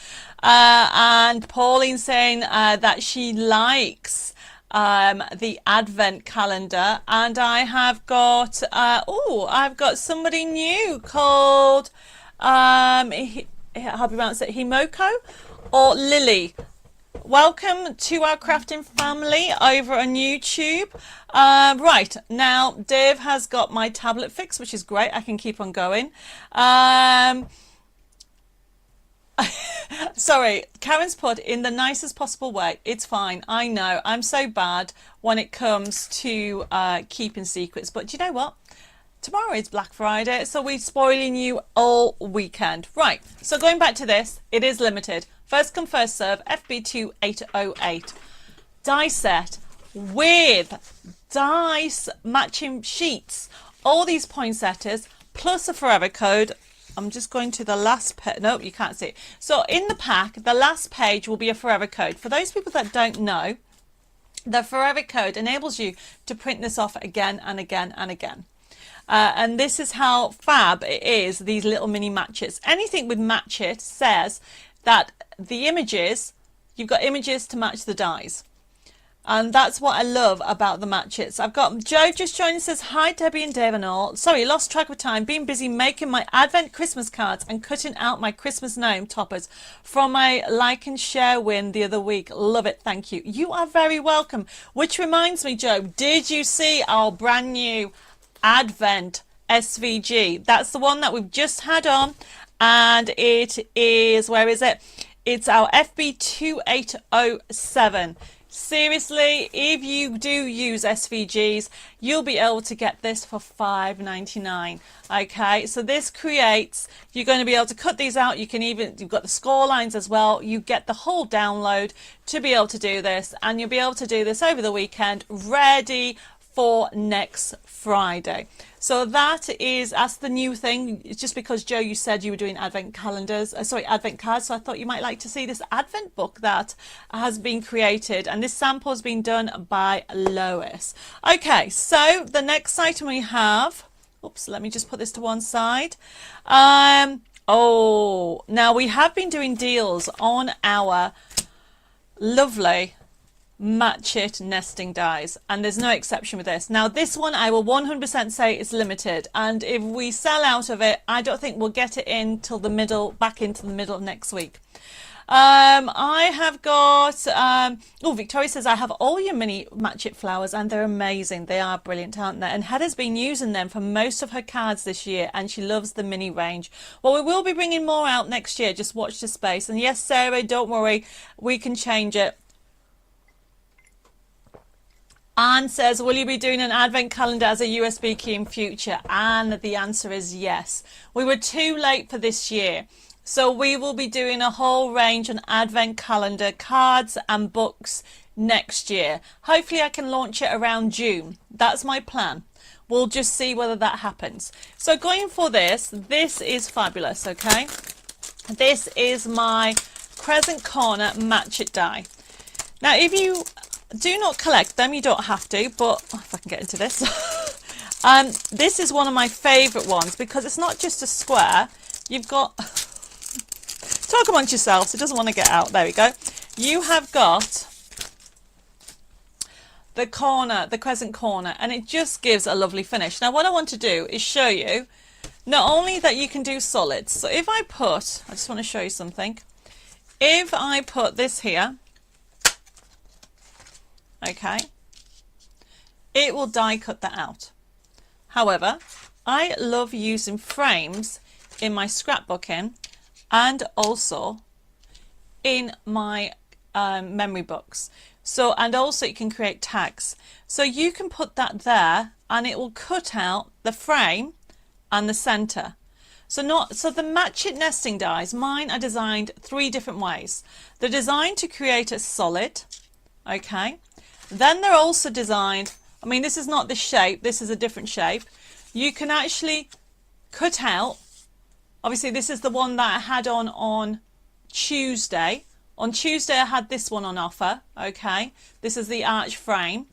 And Pauline saying that she likes the advent calendar, and I have got I've got somebody new called how do you pronounce it, Himoko or Lily. Welcome to our crafting family over on YouTube. Right, now Dave has got my tablet fixed, which is great. I can keep on going. Sorry, Karen's put in the nicest possible way. It's fine. I know. I'm so bad when it comes to keeping secrets. But do you know what? Tomorrow is Black Friday, so we're spoiling you all weekend. Right, so going back to this, it is limited. First come, first serve, FB2808. Die set with dice matching sheets. All these poinsettias, plus a forever code. I'm just going to the last page. Nope, you can't see it. So in the pack, the last page will be a forever code. For those people that don't know, the forever code enables you to print this off again and again and again. And this is how fab it is, these little mini matchets. Anything with match it says that the images, you've got images to match the dies. And that's what I love about the matchets. I've got Joe just joined and says, hi Debbie and Dave and all. Sorry, lost track of time. Been busy making my Advent Christmas cards and cutting out my Christmas gnome toppers from my like and share win the other week. Love it. Thank you. You are very welcome. Which reminds me, Joe, did you see our brand new Advent SVG? That's the one that we've just had on. And it is, where is it? It's our FB2807. Seriously, if you do use SVGs, you'll be able to get this for $5.99. Okay, so this creates, you're going to be able to cut these out. You can even, you've got the score lines as well. You get the whole download to be able to do this, and you'll be able to do this over the weekend, ready for next Friday. So that's the new thing. It's just because Joe, you said you were doing advent calendars, advent cards. So I thought you might like to see this advent book that has been created, and this sample has been done by Lois. Okay, so the next item we have, oops, let me just put this to one side. Now we have been doing deals on our lovely match it nesting dies, and there's no exception with this. Now this one I will 100% say is limited, and if we sell out of it, I don't think we'll get it in till back into the middle of next week. I have got Victoria says, I have all your mini match it flowers and they're amazing. They are brilliant, aren't they? And Heather's been using them for most of her cards this year, and she loves the mini range. Well, we will be bringing more out next year. Just watch the space. And yes, Sarah, don't worry, we can change it. Anne says, will you be doing an advent calendar as a USB key in future? And the answer is yes. We were too late for this year. So we will be doing a whole range on advent calendar cards and books next year. Hopefully I can launch it around June. That's my plan. We'll just see whether that happens. So going for this is fabulous, okay? This is my Crescent Corner Match It die. Now, if you do not collect them, you don't have to, but if I can get into this. This is one of my favourite ones because it's not just a square. You've got, talk amongst yourselves, it doesn't want to get out. There we go. You have got the corner, the crescent corner, and it just gives a lovely finish. Now what I want to do is show you not only that you can do solids. So if I just want to show you something. If I put this here, okay, it will die cut that out. However, I love using frames in my scrapbooking and also in my memory books. So, and also you can create tags. So you can put that there and it will cut out the frame and the center. So the match it nesting dies, mine are designed 3 different ways. They're designed to create a solid, okay? Then they're also designed, I mean, this is not the shape, this is a different shape. You can actually cut out, obviously this is the one that I had on Tuesday. On Tuesday I had this one on offer, okay? This is the arch frame.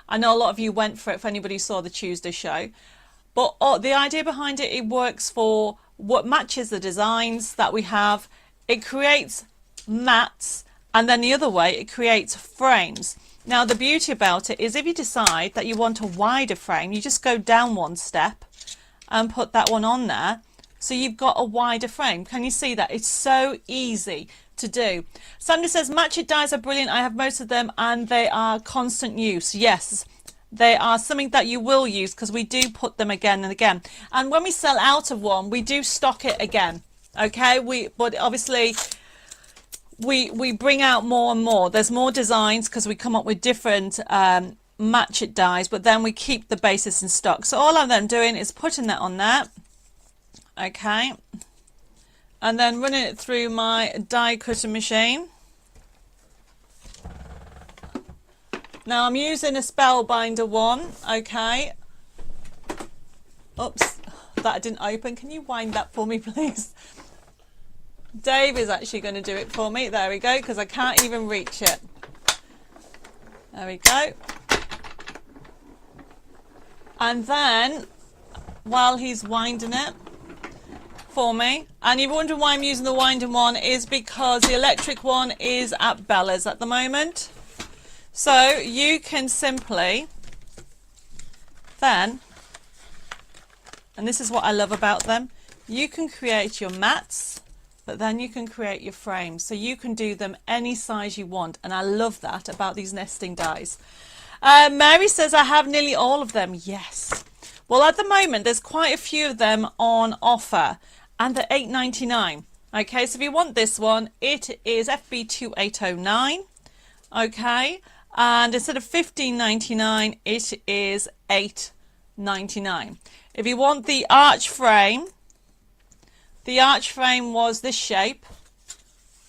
I know a lot of you went for it, if anybody saw the Tuesday show. But the idea behind it, it works for what matches the designs that we have. It creates mats, and then the other way, it creates frames. Now, the beauty about it is if you decide that you want a wider frame, you just go down 1 step and put that one on there. So you've got a wider frame. Can you see that? It's so easy to do. Sandra says, match it dies are brilliant. I have most of them and they are constant use. Yes. They are something that you will use because we do put them again and again. And when we sell out of one, we do stock it again. Okay, but obviously we bring out more and more. There's more designs because we come up with different match it dies, but then we keep the basis in stock. So all I'm then doing is putting that on there. Okay, and then running it through my die cutting machine. Now I'm using a Spellbinder one, okay. Oops, that didn't open. Can you wind that for me, please? Dave is actually going to do it for me. There we go, because I can't even reach it. There we go. And then, while he's winding it for me, and you're wondering why I'm using the winding one, is because the electric one is at Bella's at the moment. So you can simply then, and this is what I love about them, you can create your mats, but then you can create your frames. So you can do them any size you want. And I love that about these nesting dies. Mary says, I have nearly all of them. Yes. Well, at the moment, there's quite a few of them on offer. And they're $8.99. Okay, so if you want this one, it is FB2809. Okay. And instead of $15.99, it is $8.99. If you want the arch frame was this shape.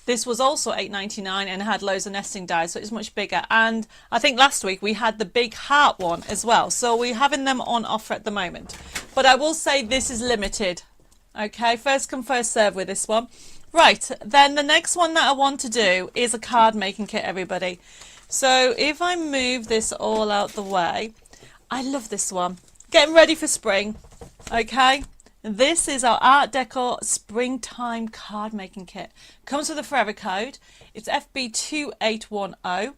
This was also $8.99 and had loads of nesting dies, so it's much bigger. And I think last week we had the big heart one as well. So we're having them on offer at the moment. But I will say this is limited. Okay, first come, first serve with this one. Right, then the next one that I want to do is a card making kit, everybody. So if I move this all out the way, I love this one. Getting ready for spring, okay? This is our Art Deco Springtime Card Making Kit. Comes with a forever code. It's FB2810,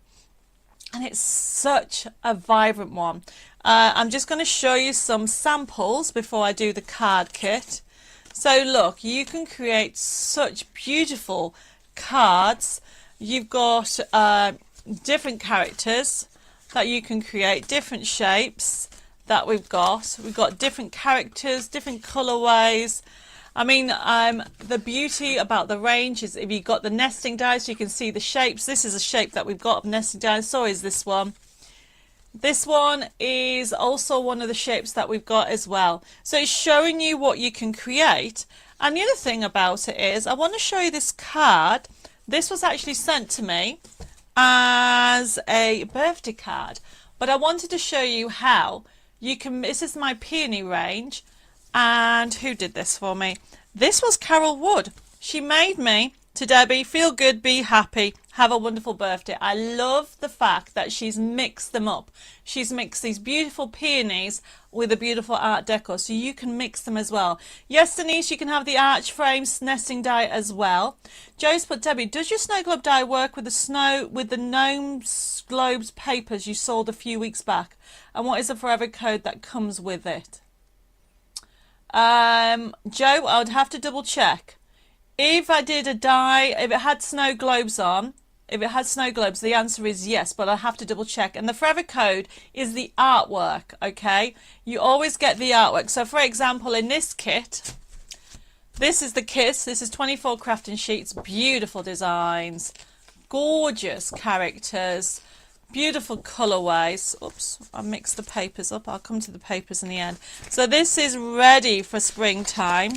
and it's such a vibrant one. I'm just going to show you some samples before I do the card kit. So look, you can create such beautiful cards. You've got different characters that you can create, different shapes that we've got different characters, different colorways. I mean, the beauty about the range is if you've got the nesting dies, you can see the shapes. This is a shape that we've got of nesting dies. So is this one. This one is also one of the shapes that we've got as well. So it's showing you what you can create. And the other thing about it is I want to show you this card. This was actually sent to me as a birthday card, but I wanted to show you how you can. This is my peony range, and who did this for me? This was Carol Wood. She made me to Debbie, feel good, be happy, have a wonderful birthday. I love the fact that she's mixed them up. She's mixed these beautiful peonies with a beautiful Art Deco, so you can mix them as well. Yes, Denise, you can have the arch frames nesting die as well. Joe's put, Debbie, does your snow globe die work with the gnomes globes papers you sold a few weeks back? And what is the forever code that comes with it? Joe, I would have to double check. If I did a die, if it had snow globes on, if it had snow globes, the answer is yes, but I'll have to double check. And the forever code is the artwork, okay? You always get the artwork. So for example, in this kit, this is the kit. This is 24 crafting sheets, beautiful designs, gorgeous characters, beautiful colorways. Oops, I mixed the papers up. I'll come to the papers in the end. So this is ready for springtime.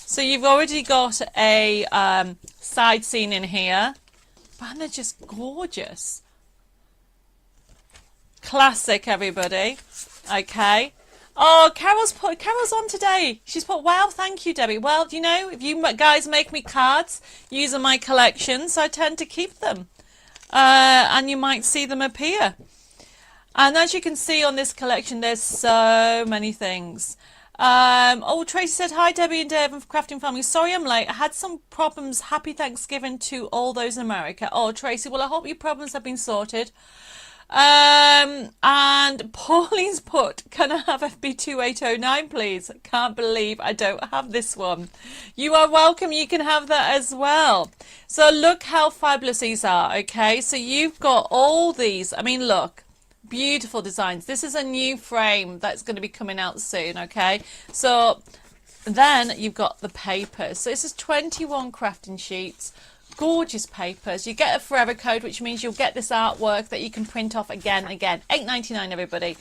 So you've already got a side scene in here. And they're just gorgeous. Classic, everybody. Okay. Oh, Carol's on today. She's put, wow, thank you, Debbie. Well, you know, if you guys make me cards using my collections, I tend to keep them. And you might see them appear. And as you can see on this collection, there's so many things. Oh, Tracy said, hi, Debbie and Dave from Crafting Family. Sorry I'm late. I had some problems. Happy Thanksgiving to all those in America. Oh, Tracy, well, I hope your problems have been sorted. And Pauline's put, can I have FB2809, please? Can't believe I don't have this one. You are welcome. You can have that as well. So look how fabulous these are, okay? So you've got all these. I mean, look. Beautiful designs. This is a new frame that's going to be coming out soon, okay? So then you've got the papers. So this is 21 crafting sheets, gorgeous papers. You get a forever code, which means you'll get this artwork that you can print off again and again. $8.99, everybody.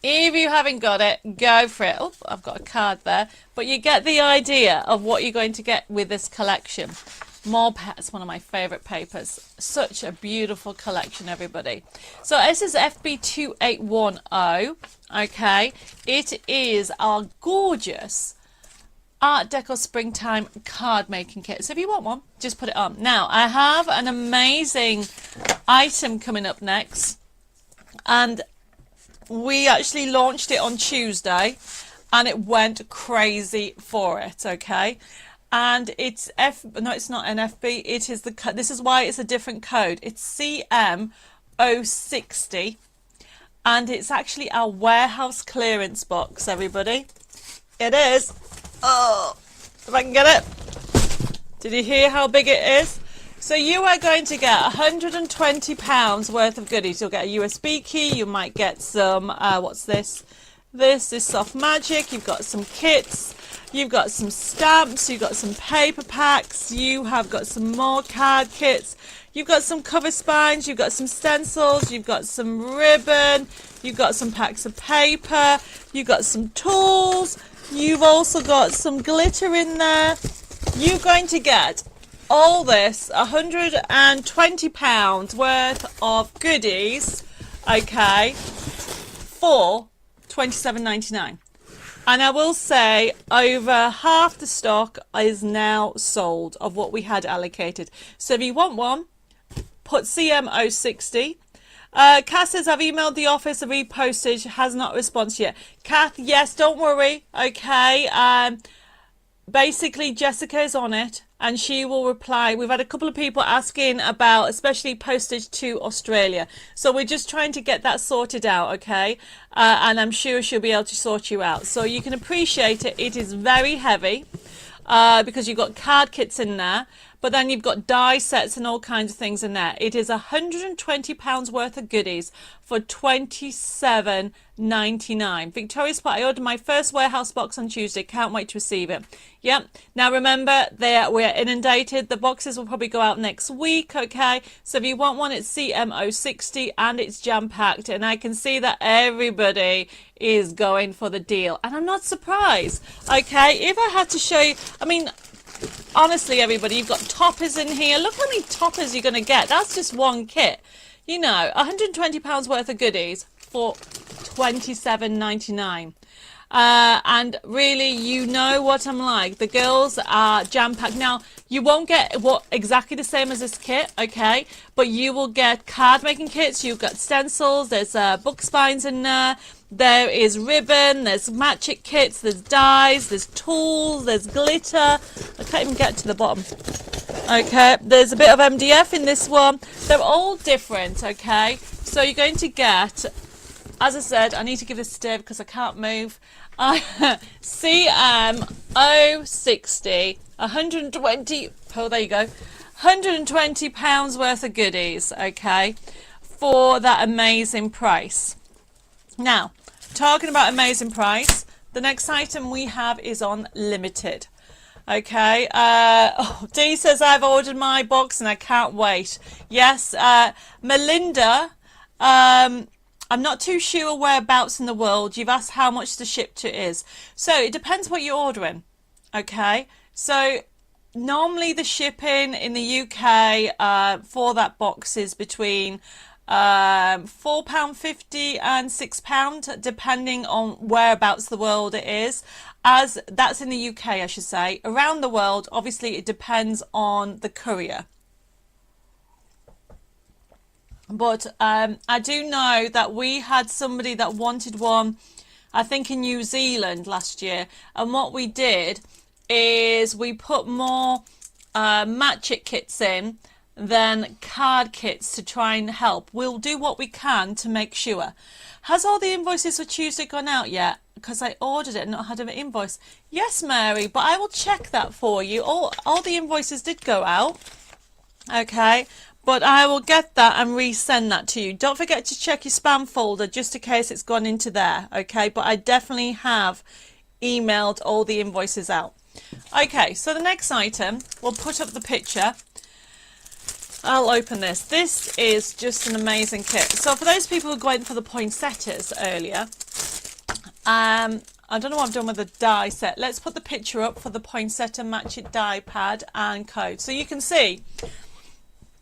If you haven't got it, go for it. Oh, I've got a card there. But you get the idea of what you're going to get with this collection. More Pets, one of my favorite papers. Such a beautiful collection, everybody. So this is FB2810. Okay, it is our gorgeous Art Deco Springtime card making kit. So if you want one, just put it on. Now I have an amazing item coming up next, and we actually launched it on Tuesday, and it went crazy for it. Okay. And it's no, it's not NFB. It is this is why it's a different code. It's CM060, and it's actually our warehouse clearance box, everybody. It is. Oh, if I can get it. Did you hear how big it is? So you are going to get £120 worth of goodies. You'll get a USB key. You might get some. What's this? This is Soft Magic. You've got some kits. You've got some stamps, you've got some paper packs, you have got some more card kits, you've got some cover spines, you've got some stencils, you've got some ribbon, you've got some packs of paper, you've got some tools, you've also got some glitter in there. You're going to get all this, £120 worth of goodies, okay, for $27.99. And I will say over half the stock is now sold of what we had allocated. So if you want one, put CM060. Kath says, I've emailed the office, the repostage has not responded yet. Kath, yes, don't worry. Okay. Basically, Jessica is on it and she will reply. We've had a couple of people asking about especially postage to Australia. So we're just trying to get that sorted out, okay? And I'm sure she'll be able to sort you out. So you can appreciate it. It is very heavy because you've got card kits in there. But then you've got die sets and all kinds of things in there. It is £120 worth of goodies for $27.99. Victoria Spot, I ordered my first warehouse box on Tuesday. Can't wait to receive it. Yep. Now remember, we're inundated. The boxes will probably go out next week, okay? So if you want one, it's CM060 and it's jam-packed. And I can see that everybody is going for the deal. And I'm not surprised, okay? If I had to show you, I mean, honestly, everybody, you've got toppers in here. Look how many toppers you're going to get. That's just one kit. You know, £120 worth of goodies for $27.99. And really, you know what I'm like. The girls are jam-packed. Now, you won't get exactly the same as this kit, okay? But you will get card-making kits. You've got stencils. There's book spines in there. There is ribbon, there's magic kits, there's dies, there's tools, there's glitter. I can't even get to the bottom. Okay, there's a bit of MDF in this one. They're all different, okay? So you're going to get, as I said, I need to give this to Dave because I can't move. CM060, 120, oh, there you go, £120 worth of goodies, okay, for that amazing price. Now, talking about amazing price, the next item we have is on limited. Okay, Dee says I've ordered my box and I can't wait. Yes, Melinda, I'm not too sure whereabouts in the world. You've asked how much the ship to is. So it depends what you're ordering. Okay, so normally the shipping in the UK for that box is between £4.50 and £6, depending on whereabouts the world it is. As that's in the UK, I should say. Around the world, obviously, it depends on the courier. But I do know that we had somebody that wanted one, I think in New Zealand last year. And what we did is we put more match it kits in than card kits to try and help. We'll do what we can to make sure. Has all the invoices for Tuesday gone out yet? Because I ordered it and not had an invoice. Yes, Mary, but I will check that for you. All the invoices did go out. Okay, but I will get that and resend that to you. Don't forget to check your spam folder just in case it's gone into there. Okay, but I definitely have emailed all the invoices out. Okay, so the next item, we'll put up the picture. I'll open this. This is just an amazing kit. So for those people who went for the poinsettias earlier, I don't know what I've done with the die set. Let's put the picture up for the poinsettia match it die pad and code. So you can see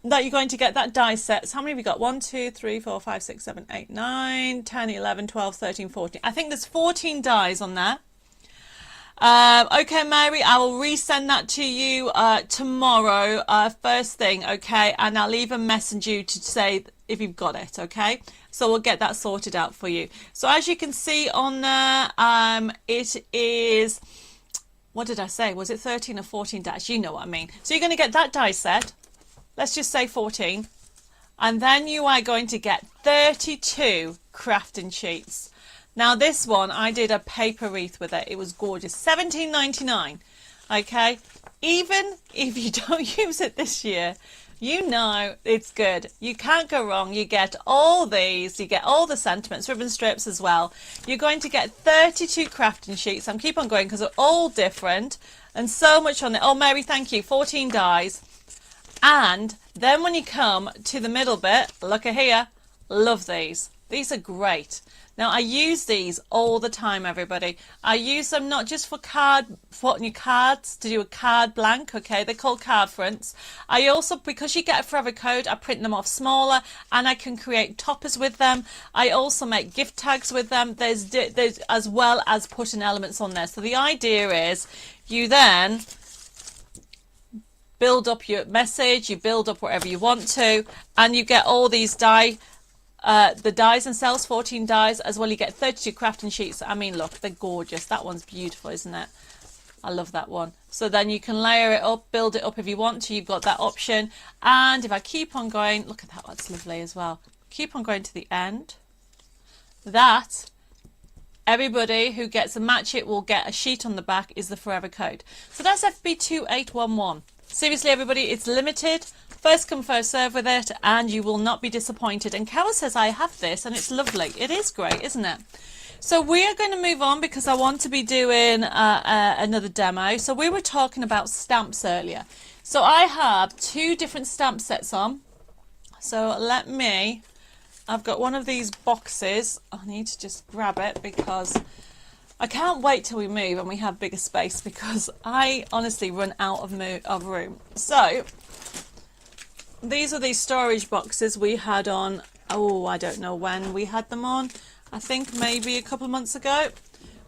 that you're going to get that die set. So how many have we got? 1, 2, 3, 4, 5, 6, 7, 8, 9, 10, 11, 12, 13, 14. I think there's 14 dies on there. Okay, Mary, I will resend that to you tomorrow, first thing, okay? And I'll even message you to say if you've got it, okay? So we'll get that sorted out for you. So as you can see on there, it is, what did I say? Was it 13 or 14 dies? You know what I mean. So you're going to get that die set. Let's just say 14. And then you are going to get 32 crafting sheets. Now this one, I did a paper wreath with it. It was gorgeous. £17.99. Okay? Even if you don't use it this year, you know it's good. You can't go wrong. You get all these. You get all the sentiments, ribbon strips as well. You're going to get 32 crafting sheets. I'm keep on going because they're all different and so much on it. Oh, Mary, thank you. 14 dies. And then when you come to the middle bit, look at here. Love these. These are great. Now, I use these all the time, everybody. I use them not just for putting your cards, to do a card blank, okay? They're called card fronts. I also, because you get a forever code, I print them off smaller and I can create toppers with them. I also make gift tags with them. There's as well as putting elements on there. So the idea is you then build up your message, you build up whatever you want to, and you get all these die. The dies themselves, 14 dies, as well you get 32 crafting sheets. I mean, look, they're gorgeous. That one's beautiful, isn't it? I love that one. So then you can layer it up, build it up if you want to. You've got that option. And if I keep on going, look at that, that's lovely as well. Keep on going to the end. That, everybody who gets a match it will get a sheet on the back is the forever code. So that's FB2811. Seriously, everybody, it's limited. First come, first serve with it, and you will not be disappointed. And Carol says, I have this, and it's lovely. It is great, isn't it? So we are going to move on because I want to be doing another demo. So we were talking about stamps earlier. So I have 2 different stamp sets on. So I've got one of these boxes. I need to just grab it because I can't wait till we move and we have bigger space because I honestly run out of room. So these are these storage boxes we had on, I don't know when we had them on. I think maybe a couple of months ago.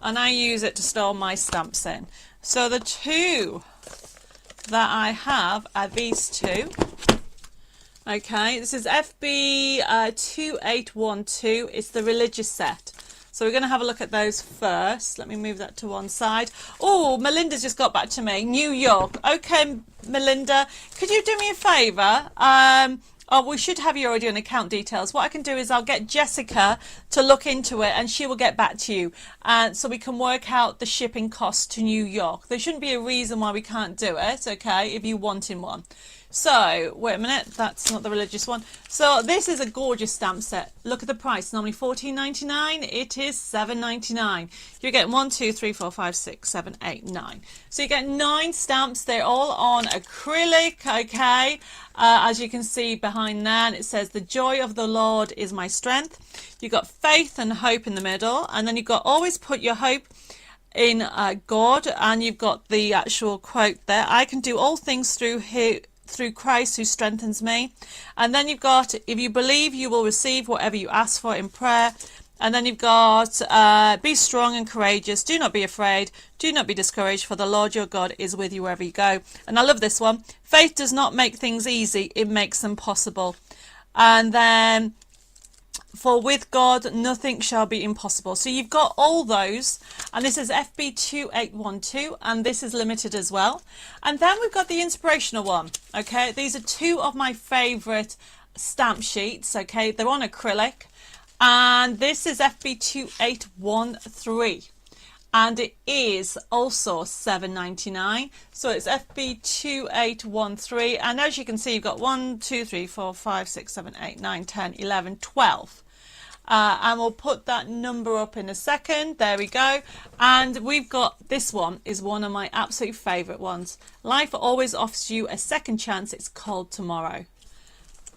And I use it to store my stamps in. So the 2 that I have are these 2. Okay, this is FB 2812. It's the religious set. So we're going to have a look at those first. Let me move that to one side. Oh, Melinda's just got back to me. New York. Okay, Melinda, could you do me a favour? Oh, we should have you already on account details. What I can do is I'll get Jessica to look into it and she will get back to you. So we can work out the shipping costs to New York. There shouldn't be a reason why we can't do it, okay, if you want in one. So, wait a minute, that's not the religious one. So this is a gorgeous stamp set. Look at the price, normally $14.99, it is $7.99. You get 1, 2, 3, 4, 5, 6, 7, 8, 9. So you get 9 stamps, they're all on acrylic, okay? As you can see behind there, and it says, the joy of the Lord is my strength. You've got faith and hope in the middle, and then you've got always put your hope in God, and you've got the actual quote there, I can do all things through Christ who strengthens me. And then you've got, if you believe, you will receive whatever you ask for in prayer. And then you've got, be strong and courageous, do not be afraid, do not be discouraged, for the Lord your God is with you wherever you go. And I love this one, faith does not make things easy, it makes them possible. And then, for with God nothing shall be impossible. So you've got all those, and this is FB2812, and this is limited as well. And then we've got the inspirational one. Okay, these are 2 of my favorite stamp sheets. Okay, they're on acrylic, and this is FB2813, and it is also $7.99. So it's FB2813, and as you can see, you've got 1, 2, 3, 4, 5, 6, 7, 8, 9, 10, 11, 12. And we'll put that number up in a second. There we go. And we've got, this one is one of my absolute favorite ones. Life always offers you a second chance. It's called Tomorrow.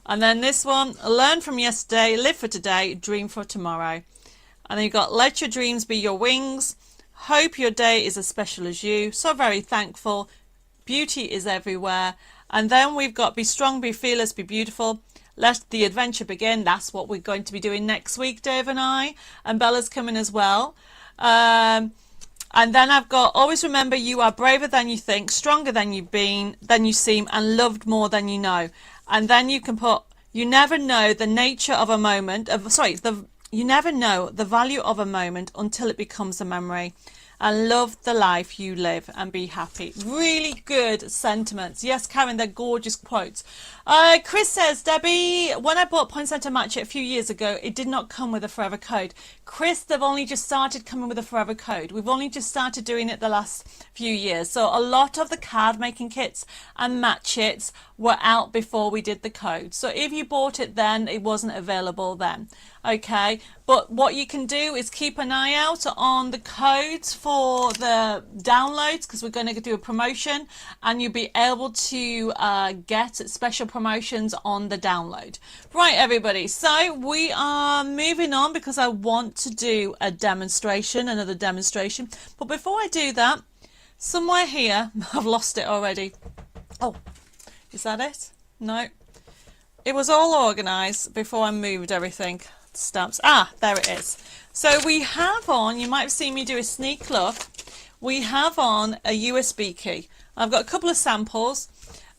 And then this one, learn from yesterday, live for today, dream for tomorrow. And then you've got, let your dreams be your wings. Hope your day is as special as you. So very thankful. Beauty is everywhere. And then we've got, be strong, be fearless, be beautiful. Let the adventure begin. That's what we're going to be doing next week, Dave and I. And Bella's coming as well. And then I've got, always remember you are braver than you think, stronger than you've been, than you seem, and loved more than you know. And then you can put, you never know the nature of a moment, you never know the value of a moment until it becomes a memory. And love the life you live and be happy. Really good sentiments. Yes, Karen, they're gorgeous quotes. Chris says, Debbie, when I bought Poinsettia Match a few years ago, it did not come with a forever code. Chris, they've only just started coming with a forever code. We've only just started doing it the last few years. So a lot of the card making kits and match kits were out before we did the code. So if you bought it then, it wasn't available then. Okay, but what you can do is keep an eye out on the codes for the downloads, because we're going to do a promotion and you'll be able to get special promotions on the download. Right, everybody, so we are moving on because I want to do a demonstration, another demonstration. But before I do that, somewhere here, I've lost it already. Oh, is that it? No. It was all organised before I moved everything. Stamps. Ah, there it is. So we have on, you might have seen me do a sneak look, we have on a USB key. I've got a couple of samples.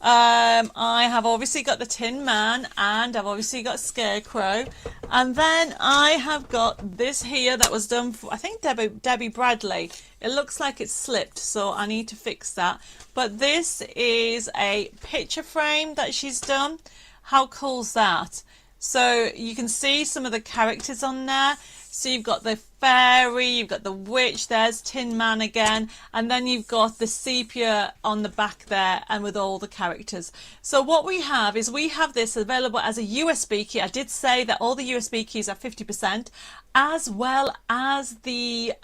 I have obviously got the Tin Man, and I've obviously got Scarecrow, and then I have got this here that was done for, I think, Debbie Bradley. It looks like it's slipped, so I need to fix that. But this is a picture frame that she's done. How cool's that? So you can see some of the characters on there. So you've got the fairy, you've got the witch, there's Tin Man again, and then you've got the sepia on the back there and with all the characters. So what we have is we have this available as a USB key. I did say that all the USB keys are 50%, as well as the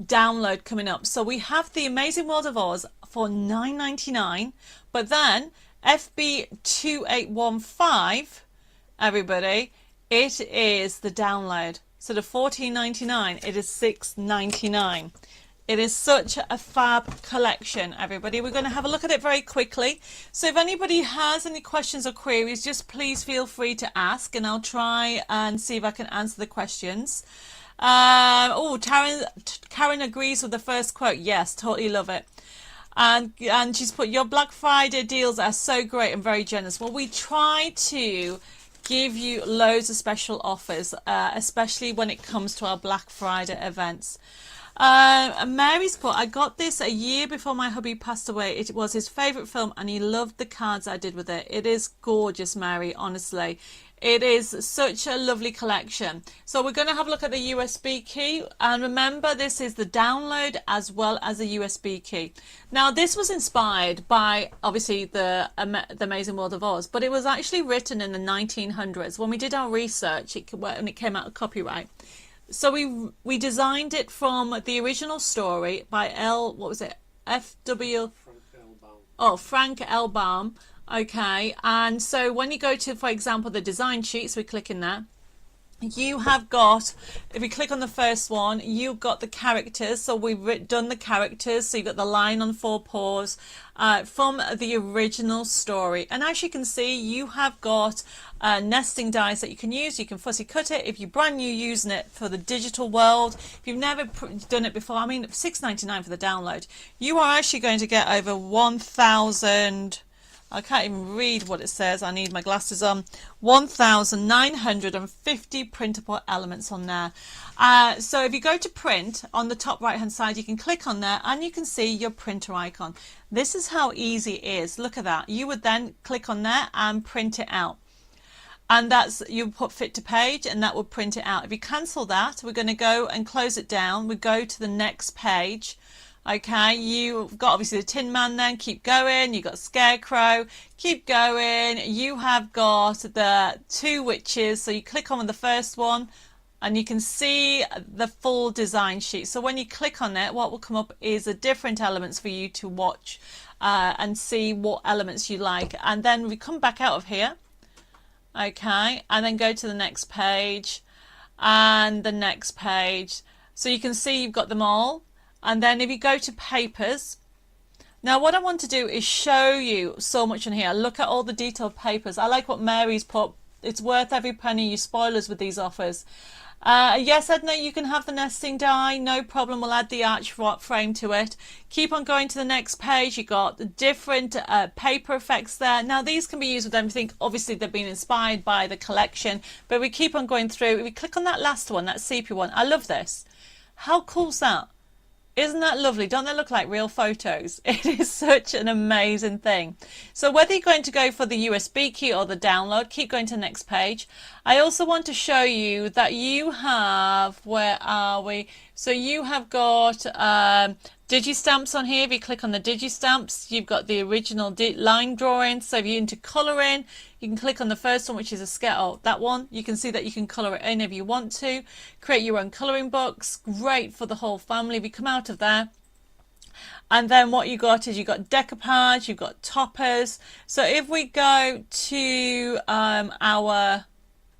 download coming up. So we have the Amazing World of Oz for $9.99, but then FB2815, everybody, it is the download. So the $14.99, it is $6.99. It is such a fab collection, everybody. We're going to have a look at it very quickly. So if anybody has any questions or queries, just please feel free to ask, and I'll try and see if I can answer the questions. Karen agrees with the first quote. Yes, totally love it. And she's put, your Black Friday deals are so great and very generous. Well, we try to give you loads of special offers, especially when it comes to our Black Friday events. Mary's put, I got this a year before my hubby passed away. It was his favourite film and he loved the cards I did with it. It is gorgeous, Mary, honestly. It is such a lovely collection. So we're going to have a look at the USB key. And remember, this is the download as well as a USB key. Now, this was inspired by, obviously, the Amazing World of Oz. But it was actually written in the 1900s. When we did our research, when it came out of copyright. So we designed it from the original story by Frank L. Baum. Okay, and so when you go to, for example, the design sheet, so we click in there, you have got, if you click on the first one, you've got the characters. So we've done the characters. So you've got the lion on four paws from the original story. And as you can see, you have got nesting dies that you can use. You can fussy cut it if you're brand new using it for the digital world. If you've never done it before, I mean, $6.99 for the download. You are actually going to get over 1,000... I can't even read what it says. I need my glasses on. 1,950 printable elements on there. So if you go to print on the top right hand side, you can click on there and you can see your printer icon. This is how easy it is. Look at that. You would then click on there and print it out. And that's, you put fit to page and that will print it out. If you cancel that, we're going to go and close it down. We go to the next page. Okay, you've got obviously the Tin Man then, keep going, you've got Scarecrow, keep going, you have got the two witches, so you click on the first one and you can see the full design sheet. So when you click on it, what will come up is the different elements for you to watch and see what elements you like. And then we come back out of here, okay, and then go to the next page and the next page. So you can see you've got them all. And then if you go to papers, now what I want to do is show you so much in here. Look at all the detailed papers. I like what Mary's put. It's worth every penny. You spoilers with these offers. Yes, Edna, you can have the nesting die. No problem. We'll add the arch frame to it. Keep on going to the next page. You got the different paper effects there. Now these can be used with everything. Obviously they've been inspired by the collection, but we keep on going through. If we click on that last one, that sepia one, I love this. How cool's that? Isn't that lovely? Don't they look like real photos? It is such an amazing thing. So whether you're going to go for the USB key or the download, keep going to the next page. I also want to show you that you have, where are we? So you have got digi-stamps on here. If you click on the digi-stamps, you've got the original line drawing. So if you're into colouring, you can click on the first one, which is a sketch. That one, you can see that you can colour it in if you want to. Create your own colouring books. Great for the whole family. If you come out of there, and then what you got is you got decoupage, you've got toppers. So if we go to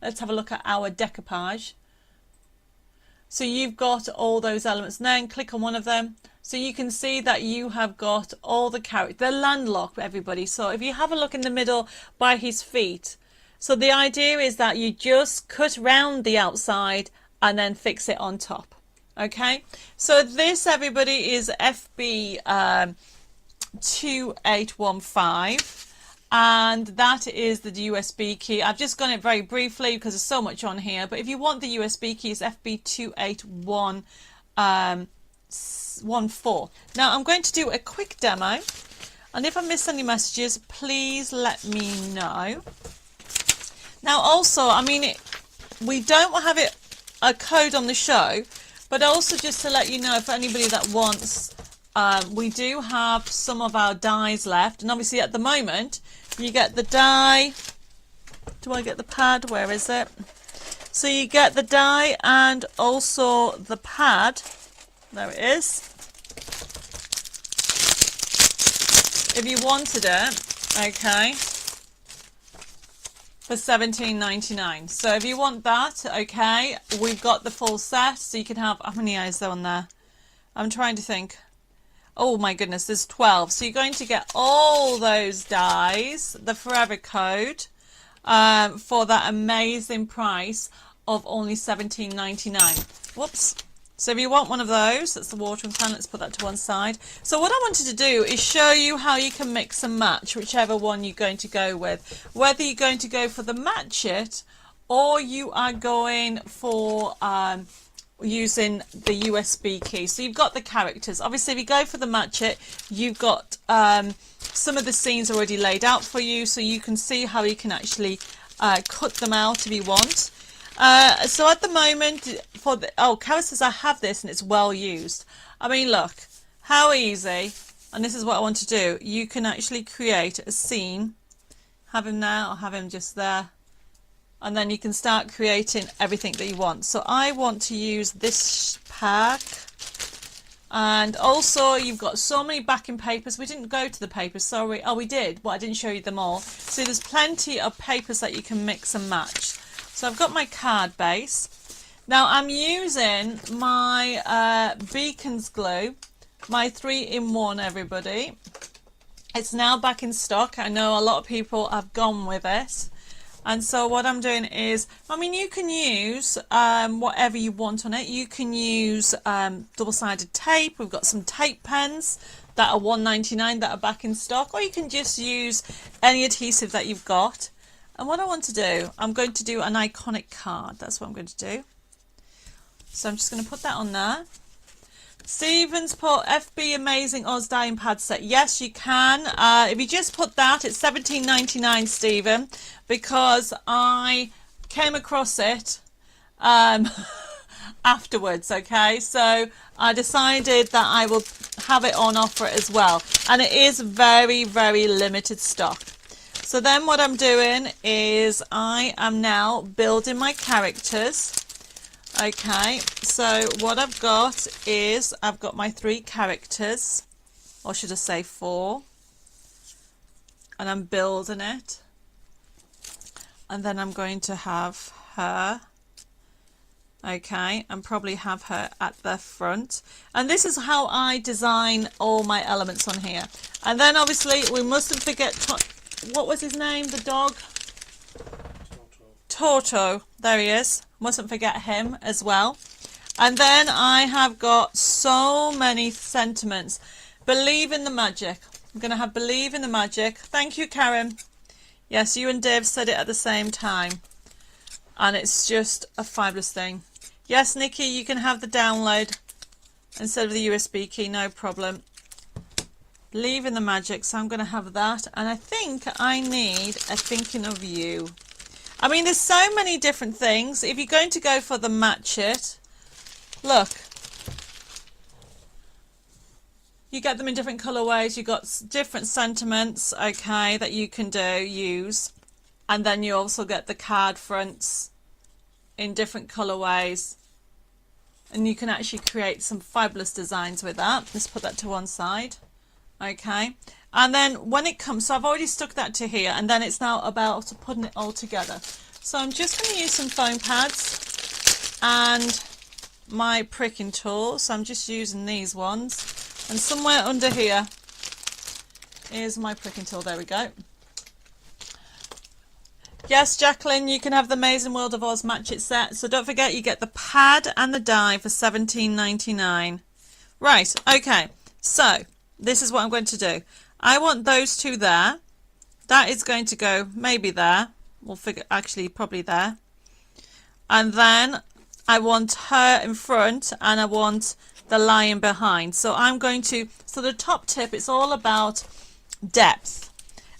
let's have a look at our decoupage. So you've got all those elements, and then click on one of them. So you can see that you have got all the characters. They're landlocked, everybody. So if you have a look in the middle by his feet. So the idea is that you just cut round the outside and then fix it on top. Okay. So this, everybody, is FB 2815. And that is the USB key. I've just gone it very briefly because there's so much on here. But if you want the USB key, it's FB28114. Now I'm going to do a quick demo. And if I miss any messages, please let me know. Now also, I mean, we don't have a code on the show. But also just to let you know, for anybody that wants, we do have some of our dies left. And obviously at the moment, you get the die. Do I get the pad? Where is it? So you get the die and also the pad. There it is. If you wanted it, okay, for $17.99. So if you want that, okay, we've got the full set. So you can have, how many eyes there on there? I'm trying to think. Oh my goodness, there's 12. So you're going to get all those dies, the forever code, for that amazing price of only $17.99. Whoops. So if you want one of those, that's the watering can, let's put that to one side. So what I wanted to do is show you how you can mix and match whichever one you're going to go with. Whether you're going to go for the match it or you are going for using the USB key. So you've got the characters. Obviously, if you go for the match it, you've got some of the scenes already laid out for you, so you can see how you can actually cut them out if you want. So at the moment, for the Kara says I have this and it's well used. I mean, look how easy, and this is what I want to do. You can actually create a scene. Have him there or have him just there. And then you can start creating everything that you want. So I want to use this pack. And also you've got so many backing papers. We didn't go to the papers, sorry. Oh, we did, but I didn't show you them all. So there's plenty of papers that you can mix and match. So I've got my card base. Now I'm using my Beacons glue, my 3-in-1, everybody. It's now back in stock. I know a lot of people have gone with it. And so what I'm doing is, I mean, you can use whatever you want on it. You can use double-sided tape. We've got some tape pens that are $1.99 that are back in stock. Or you can just use any adhesive that you've got. And what I want to do, I'm going to do an iconic card. That's what I'm going to do. So I'm just going to put that on there. Stephen's put FB Amazing Oz Dying Pad Set. Yes, you can. If you just put that, it's $17.99, Stephen, because I came across it afterwards, okay? So I decided that I will have it on offer as well. And it is very, very limited stock. So then what I'm doing is I am now building my characters. Okay, so what I've got is I've got my 3 characters, or should I say 4, and I'm building it, and then I'm going to have her, okay, and probably have her at the front. And this is how I design all my elements on here. And then obviously we mustn't forget, what was his name, the dog? Toto, there he is. Mustn't forget him as well. And then I have got so many sentiments. Believe in the magic. I'm going to have believe in the magic. Thank you, Karen. Yes, you and Dave said it at the same time. And it's just a fabulous thing. Yes, Nikki, you can have the download instead of the USB key, no problem. Believe in the magic, so I'm going to have that. And I think I need a thinking of you. I mean, there's so many different things. If you're going to go for the match it, look. You get them in different colorways. You've got different sentiments, okay, that you can use. And then you also get the card fronts in different colorways. And you can actually create some fabulous designs with that. Let's put that to one side. Okay. And then when it comes, so I've already stuck that to here, and then it's now about putting it all together. So I'm just going to use some foam pads and my pricking tool. So I'm just using these ones. And somewhere under here is my pricking tool. There we go. Yes, Jacqueline, you can have the Amazing World of Oz Match It set. So don't forget, you get the pad and the die for $17.99. Right, okay. So this is what I'm going to do. I want those 2 there. That is going to go maybe there. We'll figure, actually probably there. And then I want her in front and I want the lion behind. So I'm going to, so the top tip, it's all about depth.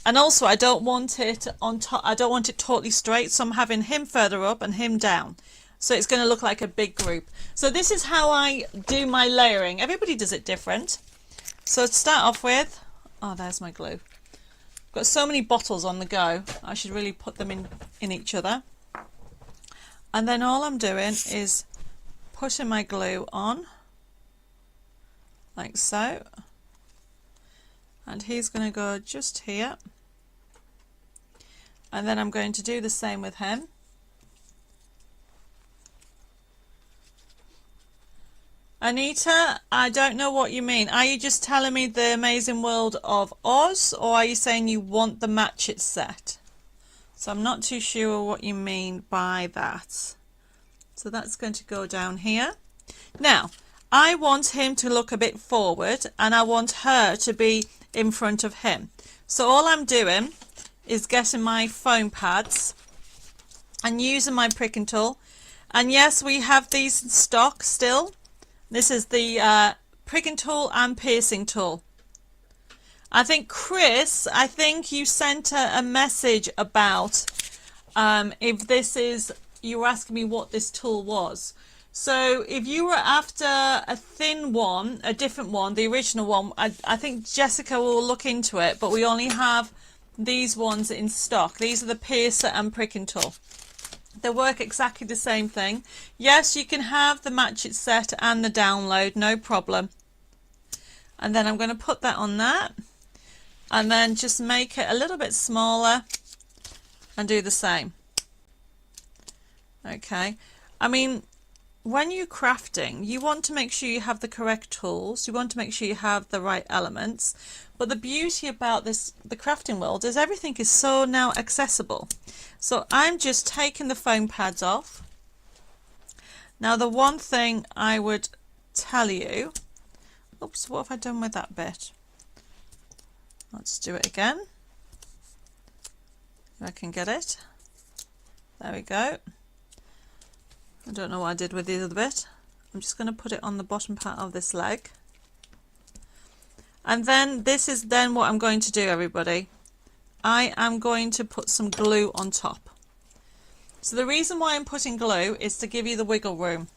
And also I don't want it on top, I don't want it totally straight. So I'm having him further up and him down. So it's going to look like a big group. So this is how I do my layering. Everybody does it different. So to start off with, oh, there's my glue. I've got so many bottles on the go. I should really put them in each other. And then all I'm doing is putting my glue on, like so. And he's going to go just here. And then I'm going to do the same with him. Anita, I don't know what you mean. Are you just telling me the Amazing World of Oz, or are you saying you want the Match It set? So I'm not too sure what you mean by that. So that's going to go down here. Now, I want him to look a bit forward and I want her to be in front of him. So all I'm doing is getting my foam pads and using my pricking tool. And yes, we have these in stock still. This is the pricking tool and piercing tool. I think Chris, I think you sent a message about if this is, you were asking me what this tool was. So if you were after a thin one, a different one, the original one, I think Jessica will look into it, but we only have these ones in stock. These are the piercer and pricking tool. They work exactly the same thing. Yes, you can have the match it set and the download, no problem. And then I'm going to put that on that. And then just make it a little bit smaller and do the same. Okay, I mean, when you're crafting, you want to make sure you have the correct tools. You want to make sure you have the right elements. But the beauty about this, the crafting world, is everything is so now accessible. So I'm just taking the foam pads off. Now the one thing I would tell you, oops, what have I done with that bit? Let's do it again. If I can get it. There we go. I don't know what I did with the other bit. I'm just going to put it on the bottom part of this leg. And then this is then what I'm going to do, everybody. I am going to put some glue on top. So the reason why I'm putting glue is to give you the wiggle room.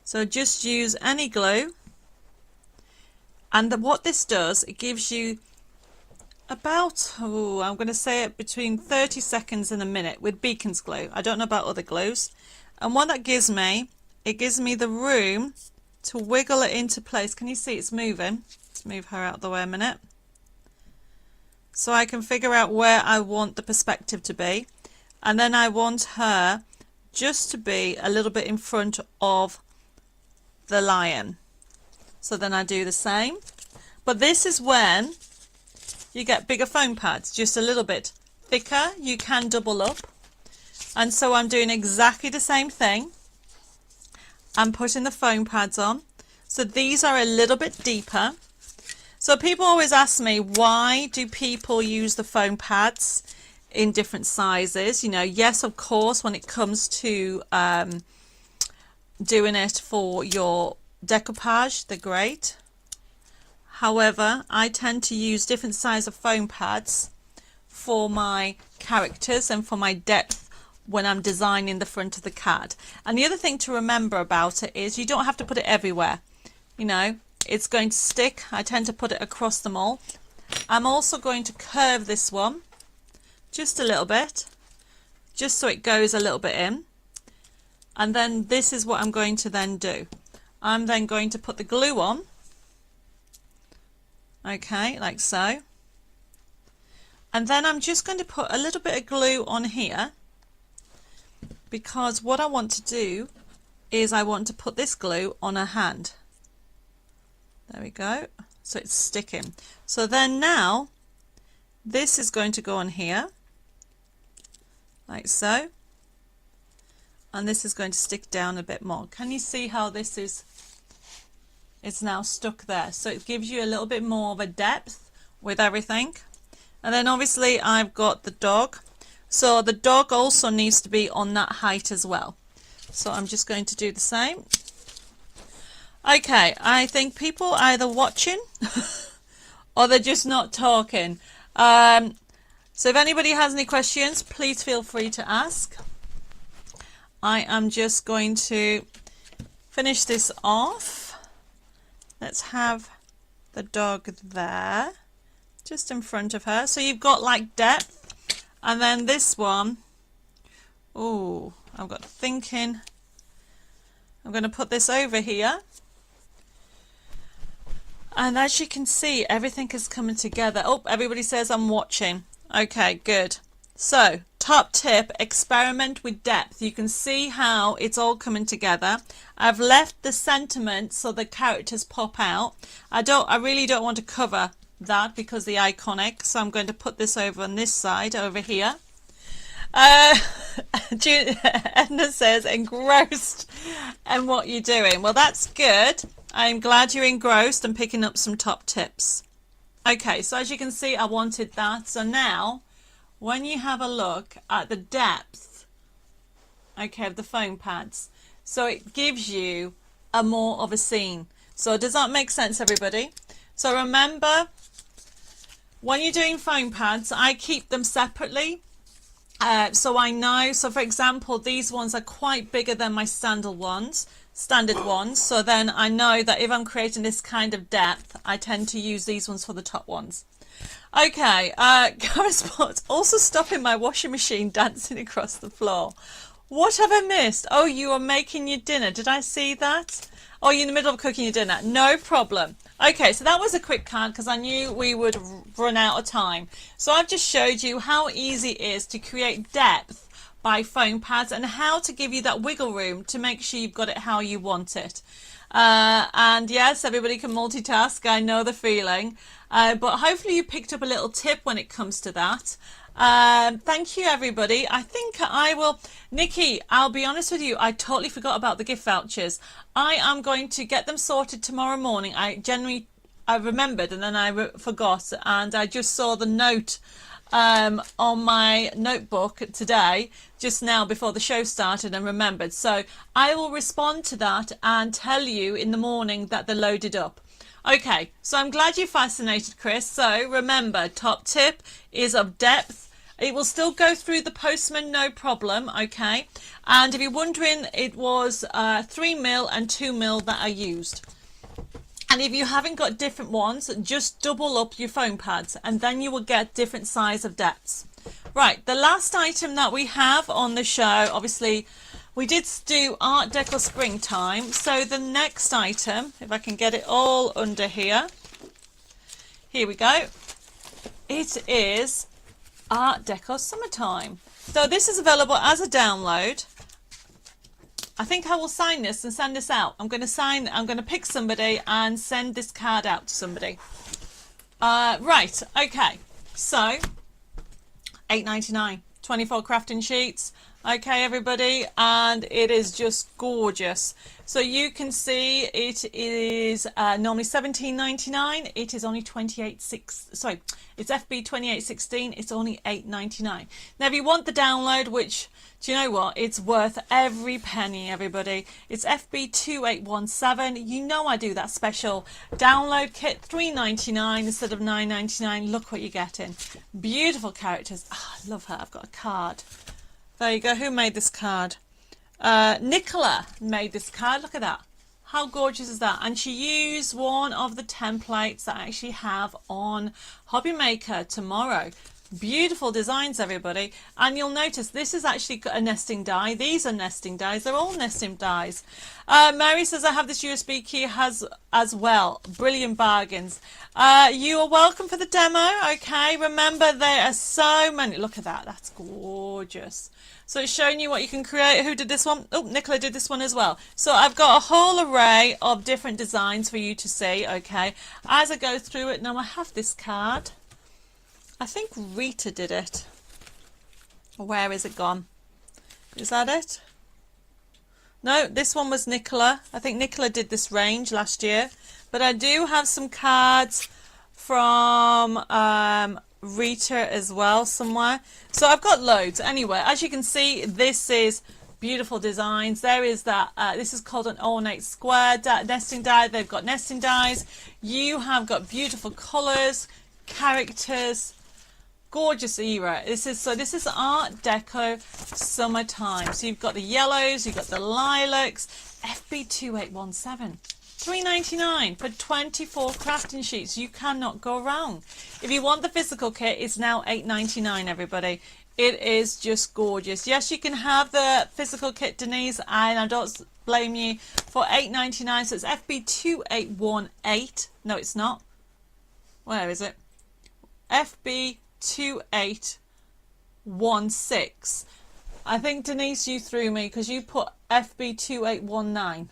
So just use any glue. And what this does, it gives you about, I'm going to say it between 30 seconds and a minute with Beacon's glue. I don't know about other glues. And what that gives me, it gives me the room to wiggle it into place. Can you see it's moving? Let's move her out of the way a minute. So I can figure out where I want the perspective to be. And then I want her just to be a little bit in front of the lion. So then I do the same. But this is when you get bigger foam pads, just a little bit thicker. You can double up. And so I'm doing exactly the same thing. I'm putting the foam pads on. So these are a little bit deeper. So people always ask me, why do people use the foam pads in different sizes? You know, yes, of course, when it comes to doing it for your decoupage, they're great. However, I tend to use different size of foam pads for my characters and for my depth when I'm designing the front of the card. And the other thing to remember about it is you don't have to put it everywhere. You know, it's going to stick. I tend to put it across them all. I'm also going to curve this one just a little bit, just so it goes a little bit in. And then this is what I'm going to then do. I'm then going to put the glue on. Okay, like so. And then I'm just going to put a little bit of glue on here, because what I want to do is I want to put this glue on her hand. There we go. So it's sticking. So then now this is going to go on here, like so. And this is going to stick down a bit more. Can you see how this is? It's now stuck there. So it gives you a little bit more of a depth with everything. And then obviously I've got the dog. So the dog also needs to be on that height as well. So I'm just going to do the same. Okay, I think people are either watching or they're just not talking. So if anybody has any questions, please feel free to ask. I am just going to finish this off. Let's have the dog there, just in front of her. So you've got like depth. And then this one, oh, I've got thinking. I'm going to put this over here. And as you can see, everything is coming together. Oh, everybody says I'm watching. Okay, good. So, top tip, experiment with depth. You can see how it's all coming together. I've left the sentiment so the characters pop out. I really don't want to cover that because the iconic, so I'm going to put this over on this side over here. Edna says engrossed in what you're doing. Well, that's good. I'm glad you're engrossed and picking up some top tips. Okay, so as you can see, I wanted that. So now when you have a look at the depth, okay, of the foam pads, so it gives you a more of a scene. So does that make sense, everybody? So remember, when you're doing foam pads, I keep them separately. So I know, so for example, these ones are quite bigger than my standard ones. So then I know that if I'm creating this kind of depth, I tend to use these ones for the top ones. Okay, correspondence, also stopping my washing machine dancing across the floor. What have I missed? Oh, you are making your dinner. Did I see that? Oh, you're in the middle of cooking your dinner. No problem. Okay, so that was a quick card because I knew we would run out of time. So I've just showed you how easy it is to create depth by foam pads and how to give you that wiggle room to make sure you've got it how you want it. And yes, everybody can multitask. I know the feeling. But hopefully you picked up a little tip when it comes to that. Thank you, everybody. I think I will, Nikki, I'll be honest with you, I totally forgot about the gift vouchers. I am going to get them sorted tomorrow morning. I remembered and then I forgot, and I just saw the note on my notebook today, just now before the show started, and remembered. So I will respond to that and tell you in the morning that they're loaded up. Okay, so I'm glad you're fascinated, Chris. So remember, top tip is of depth. It will still go through the postman, no problem, okay? And if you're wondering, it was 3mm and 2mm that I used. And if you haven't got different ones, just double up your foam pads and then you will get different size of depths. Right, the last item that we have on the show, obviously, we did do Art Deco Springtime. So the next item, if I can get it all under here. Here we go. It is Art Deco Summertime. So this is available as a download. I think I will sign this and send this out. I'm going to pick somebody and send this card out to somebody. Right, okay. So, $8.99, 24 crafting sheets. Okay, everybody, and it is just gorgeous. So you can see it is normally $17.99. It is only it's FB 2816. It's only $8.99. Now, if you want the download, which, do you know what? It's worth every penny, everybody. It's FB 2817. You know I do that special download kit, $3.99 instead of $9.99. Look what you're getting. Beautiful characters. Oh, I love her. I've got a card. There you go. Who made this card? Nicola made this card. Look at that. How gorgeous is that? And she used one of the templates that I actually have on Hobby Maker tomorrow. Beautiful designs, everybody. And you'll notice this is actually a nesting die. These are nesting dies. They're all nesting dies. Mary says, I have this USB key as well. Brilliant bargains. You are welcome for the demo. Okay, remember there are so many. Look at that. That's gorgeous. So it's showing you what you can create. Who did this one? Oh, Nicola did this one as well. So I've got a whole array of different designs for you to see. Okay, as I go through it. Now I have this card. I think Rita did it. Where is it gone? Is that it? No, this one was Nicola. I think Nicola did this range last year. But I do have some cards from Rita as well somewhere. So I've got loads. Anyway, as you can see, this is beautiful designs. There is that, this is called an ornate square nesting die. They've got nesting dies. You have got beautiful colours, characters, gorgeous era. This is Art Deco Summertime. So you've got the yellows, you've got the lilacs. FB 2817, $3.99 for 24 crafting sheets. You cannot go wrong. If you want the physical kit, it's now $8.99, everybody. It is just gorgeous. Yes, you can have the physical kit, Denise, and I don't blame you, for $8.99. So it's FB 2818. No, it's not. Where is it? FB 2816. I think, Denise, you threw me because you put FB 2819.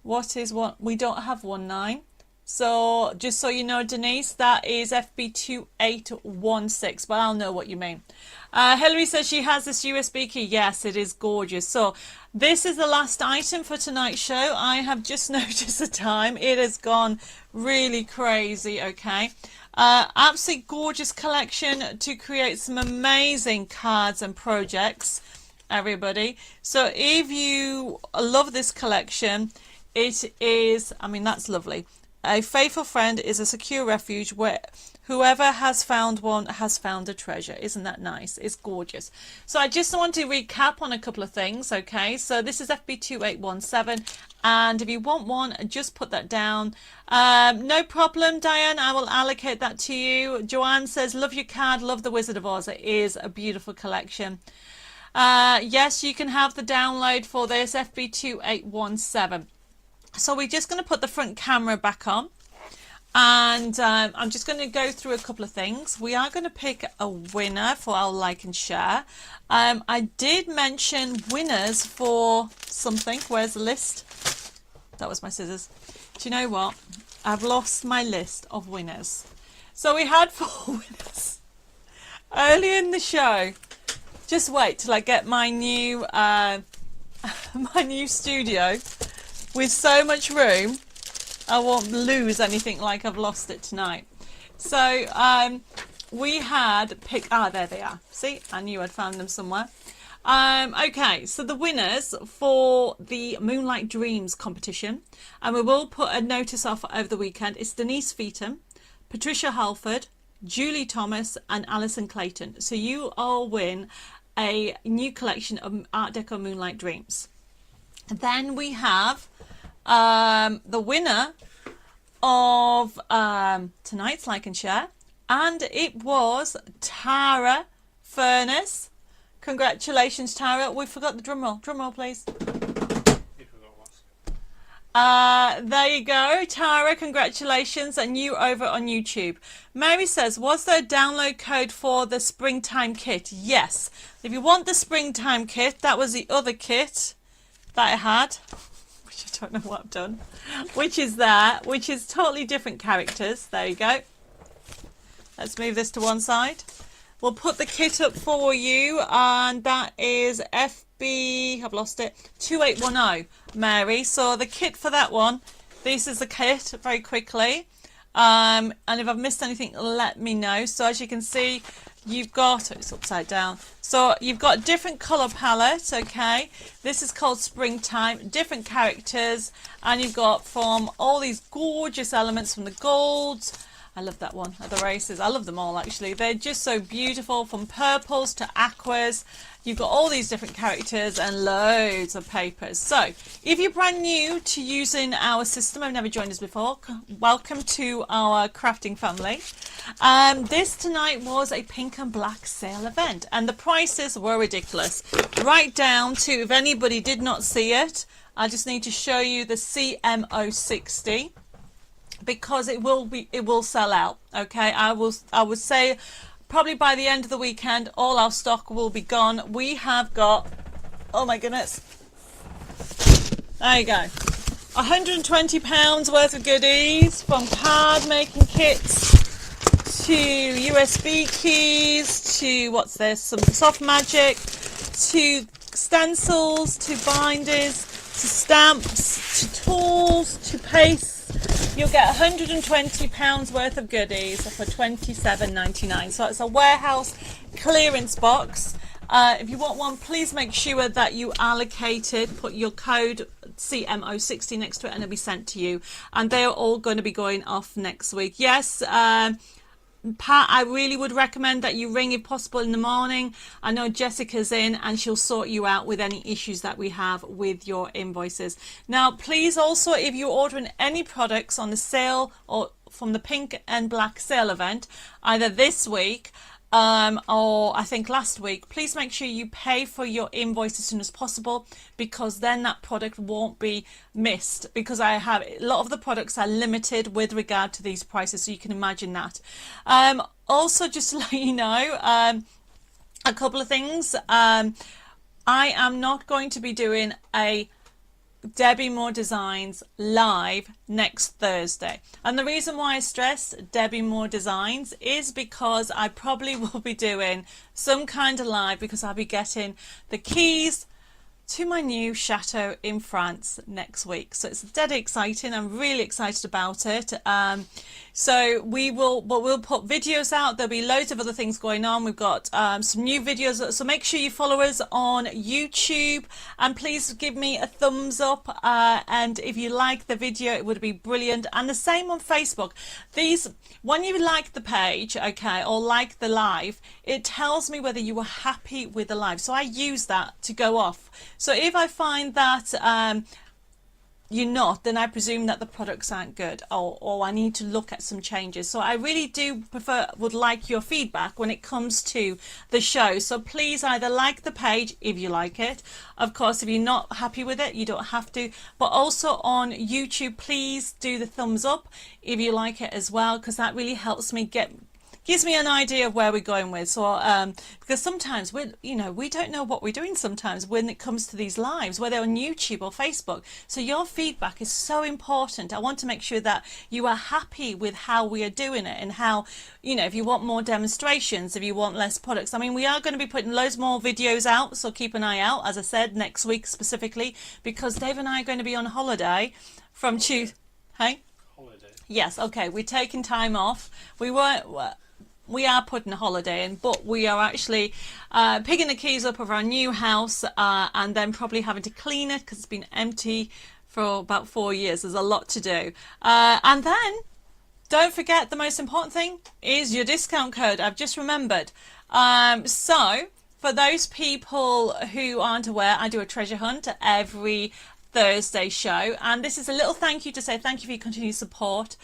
What is what? We don't have 19. So just so you know, Denise, that is FB 2816, but I'll know what you mean. Hillary says she has this USB key. Yes, it is gorgeous. So this is the last item for tonight's show. I have just noticed the time. It has gone really crazy, okay? Absolutely gorgeous collection to create some amazing cards and projects. everybody. So if you love this collection, it is, I mean, that's lovely. A faithful friend is a secure refuge where whoever has found one has found a treasure. Isn't that nice? It's gorgeous. So I just want to recap on a couple of things. Okay, so this is FB2817, and if you want one, just put that down. No problem, Diane, I will allocate that to you. Joanne says, love your card, love the Wizard of Oz. It is a beautiful collection. Yes, you can have the download for this, FB2817. So we're just going to put the front camera back on, and I'm just going to go through a couple of things. We are going to pick a winner for our like and share. I did mention winners for something. Where's the list? That was my scissors. Do you know what? I've lost my list of winners. So we had 4 winners early in the show. Just wait till I get my new my new studio with so much room. I won't lose anything like I've lost it tonight. So we had picked, there they are. See, I knew I'd found them somewhere. Okay, so the winners for the Moonlight Dreams competition, and we will put a notice off over the weekend, is Denise Feetham, Patricia Halford, Julie Thomas and Alison Clayton. So you all win a new collection of Art Deco Moonlight Dreams. Then we have the winner of tonight's like and share, and it was Tara Furness. Congratulations, Tara. We forgot the drum roll. Drum roll, please. There you go, Tara. Congratulations, and you over on YouTube. Mary says, was there a download code for the springtime kit? Yes. If you want the springtime kit, that was the other kit that I had, which I don't know what I've done, which is that, which is totally different characters. There you go. Let's move this to one side. We'll put the kit up for you, and that is FB, I've lost it, 2810, Mary. So the kit for that one, this is the kit very quickly. And if I've missed anything, let me know. So as you can see, you've got, it's upside down. So you've got different colour palettes, okay? This is called Springtime, different characters, and you've got from all these gorgeous elements from the golds. I love that one, the races. I love them all, actually. They're just so beautiful, from purples to aquas. You've got all these different characters and loads of papers. So if you're brand new to using our system, I've never joined us before, welcome to our crafting family. This tonight was a pink and black sale event, and the prices were ridiculous. Right down to, if anybody did not see it, I just need to show you the CMO 60. Because it will sell out. Okay, I would say probably by the end of the weekend all our stock will be gone. We have got, oh my goodness, there you go, £120 worth of goodies, from card making kits to USB keys to what's this, some soft magic, to stencils, to binders, to stamps, to tools, to paste. You'll get £120 worth of goodies for £27.99. So it's a warehouse clearance box. If you want one, please make sure that you allocate it. Put your code CMO60 next to it and it'll be sent to you. And they're all going to be going off next week. Yes, Pat, I really would recommend that you ring if possible in the morning. I know Jessica's in and she'll sort you out with any issues that we have with your invoices. Now, please also, if you're ordering any products on the sale or from the pink and black sale event, either this week or I think last week, please make sure you pay for your invoice as soon as possible, because then that product won't be missed, because I have a lot of the products are limited with regard to these prices, so you can imagine that. Also, just to let you know, a couple of things. I am not going to be doing a Debbie Moore Designs live next Thursday, and the reason why I stress Debbie Moore Designs is because I probably will be doing some kind of live, because I'll be getting the keys to my new chateau in France next week. So it's dead exciting. I'm really excited about it. So we'll put videos out. There'll be loads of other things going on. We've got some new videos. So make sure you follow us on YouTube, and please give me a thumbs up. And if you like the video, it would be brilliant. And the same on Facebook. When you like the page, okay, or like the live, it tells me whether you were happy with the live. So I use that to go off. So if I find that you're not, then I presume that the products aren't good, or I need to look at some changes. So I really would like your feedback when it comes to the show. So please either like the page if you like it. Of course, if you're not happy with it, you don't have to. But also on YouTube, please do the thumbs up if you like it as well, because that really helps me gives me an idea of where we're going with. So because sometimes we don't know what we're doing sometimes when it comes to these lives, whether on YouTube or Facebook. So your feedback is so important. I want to make sure that you are happy with how we are doing it, and how, if you want more demonstrations, if you want less products. I mean, we are going to be putting loads more videos out, so keep an eye out, as I said, next week specifically, because Dave and I are going to be on holiday from Tuesday. Hey? Holiday. Yes, okay, we're taking time off. We are putting a holiday in, but we are actually picking the keys up of our new house, and then probably having to clean it because it's been empty for about 4 years. There's a lot to do. And then, don't forget, the most important thing is your discount code. I've just remembered. So, for those people who aren't aware, I do a treasure hunt every Thursday show, and this is a little thank you to say thank you for your continued support,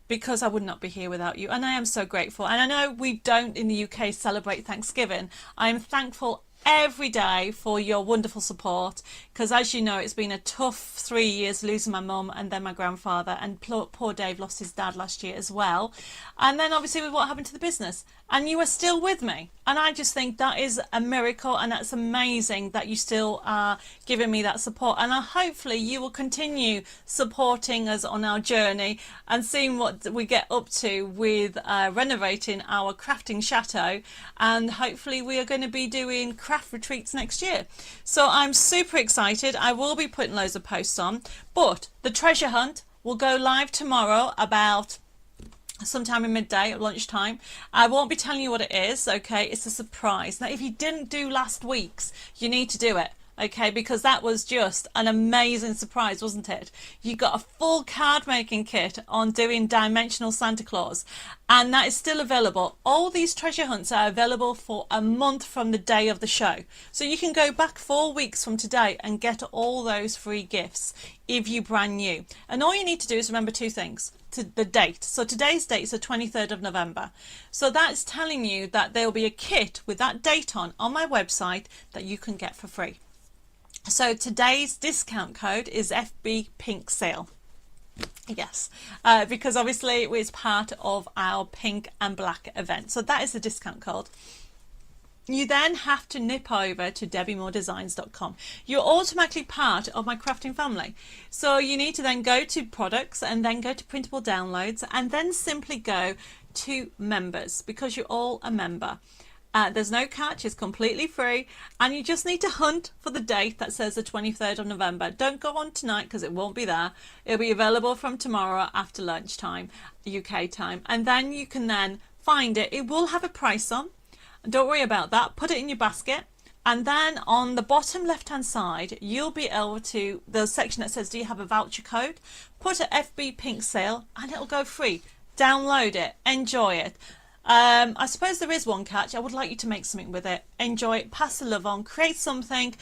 because I would not be here without you, and I am so grateful. And I know we don't in the UK celebrate Thanksgiving. I am thankful every day for your wonderful support, because as you know, it's been a tough 3 years losing my mum and then my grandfather, and poor Dave lost his dad last year as well, and then obviously with what happened to the business, and you are still with me, and I just think that is a miracle, and that's amazing that you still are giving me that support. And hopefully you will continue supporting us on our journey and seeing what we get up to with renovating our crafting chateau, and hopefully we are going to be doing craft retreats next year. So I'm super excited. I will be putting loads of posts on, but the treasure hunt will go live tomorrow about sometime in midday at lunchtime. I won't be telling you what it is, okay? It's a surprise. Now, if you didn't do last week's, you need to do it, okay? Because that was just an amazing surprise, wasn't it? You got a full card making kit on doing Dimensional Santa Claus, and that is still available. All these treasure hunts are available for a month from the day of the show. So you can go back 4 weeks from today and get all those free gifts if you're brand new. And all you need to do is remember two things. The date. So today's date is the 23rd of November. So that's telling you that there will be a kit with that date on my website that you can get for free. So today's discount code is FB Pink Sale. Yes, because obviously it's part of our pink and black event. So that is the discount code. You then have to nip over to debbimoredesigns.com. You're automatically part of my crafting family. So you need to then go to products and then go to printable downloads and then simply go to members, because you're all a member. There's no catch, it's completely free, and you just need to hunt for the date that says the 23rd of November. Don't go on tonight because it won't be there. It'll be available from tomorrow after lunchtime, UK time, and then you can then find it. It will have a price on. Don't worry about that. Put it in your basket, and then on the bottom left hand side you'll be able to, the section that says do you have a voucher code, put a FB Pink Sale and it'll go free. Download it, enjoy it. I suppose there is one catch. I would like you to make something with it, enjoy it, pass the love on, create something,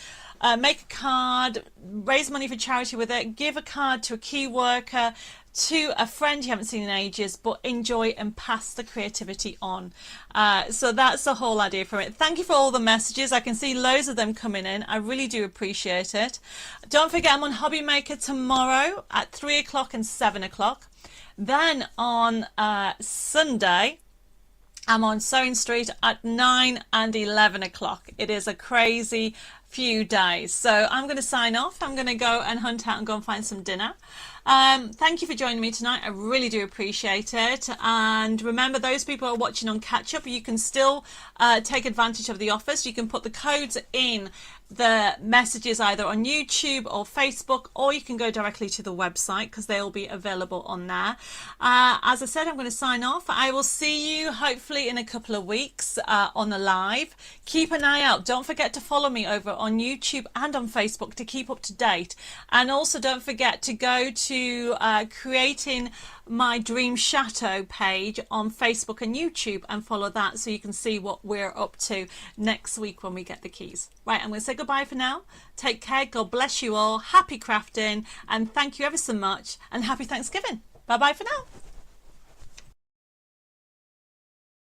make a card, raise money for charity with it, give a card to a key worker, to a friend you haven't seen in ages, but enjoy and pass the creativity on. So that's the whole idea from it. Thank you for all the messages. I can see loads of them coming in. I really do appreciate it. Don't forget, I'm on Hobby Maker tomorrow at 3 o'clock and 7 o'clock. Then on Sunday, I'm on Sewing Street at 9 and 11 o'clock. It is a crazy few days. So I'm going to sign off. I'm going to go and hunt out and go and find some dinner. Thank you for joining me tonight. I really do appreciate it. And remember, those people who are watching on catch up, you can still take advantage of the offers. You can put the codes in the messages either on YouTube or Facebook, or you can go directly to the website because they'll be available on there. As I said, I'm going to sign off. I will see you hopefully in a couple of weeks on the live. Keep an eye out. Don't forget to follow me over on YouTube and on Facebook to keep up to date. And also don't forget to go to Creating My Dream Chateau page on Facebook and YouTube and follow that so you can see what we're up to next week when we get the keys. Right, I'm going to say goodbye for now. Take care. God bless you all. Happy crafting, and thank you ever so much, and happy Thanksgiving. Bye bye for now.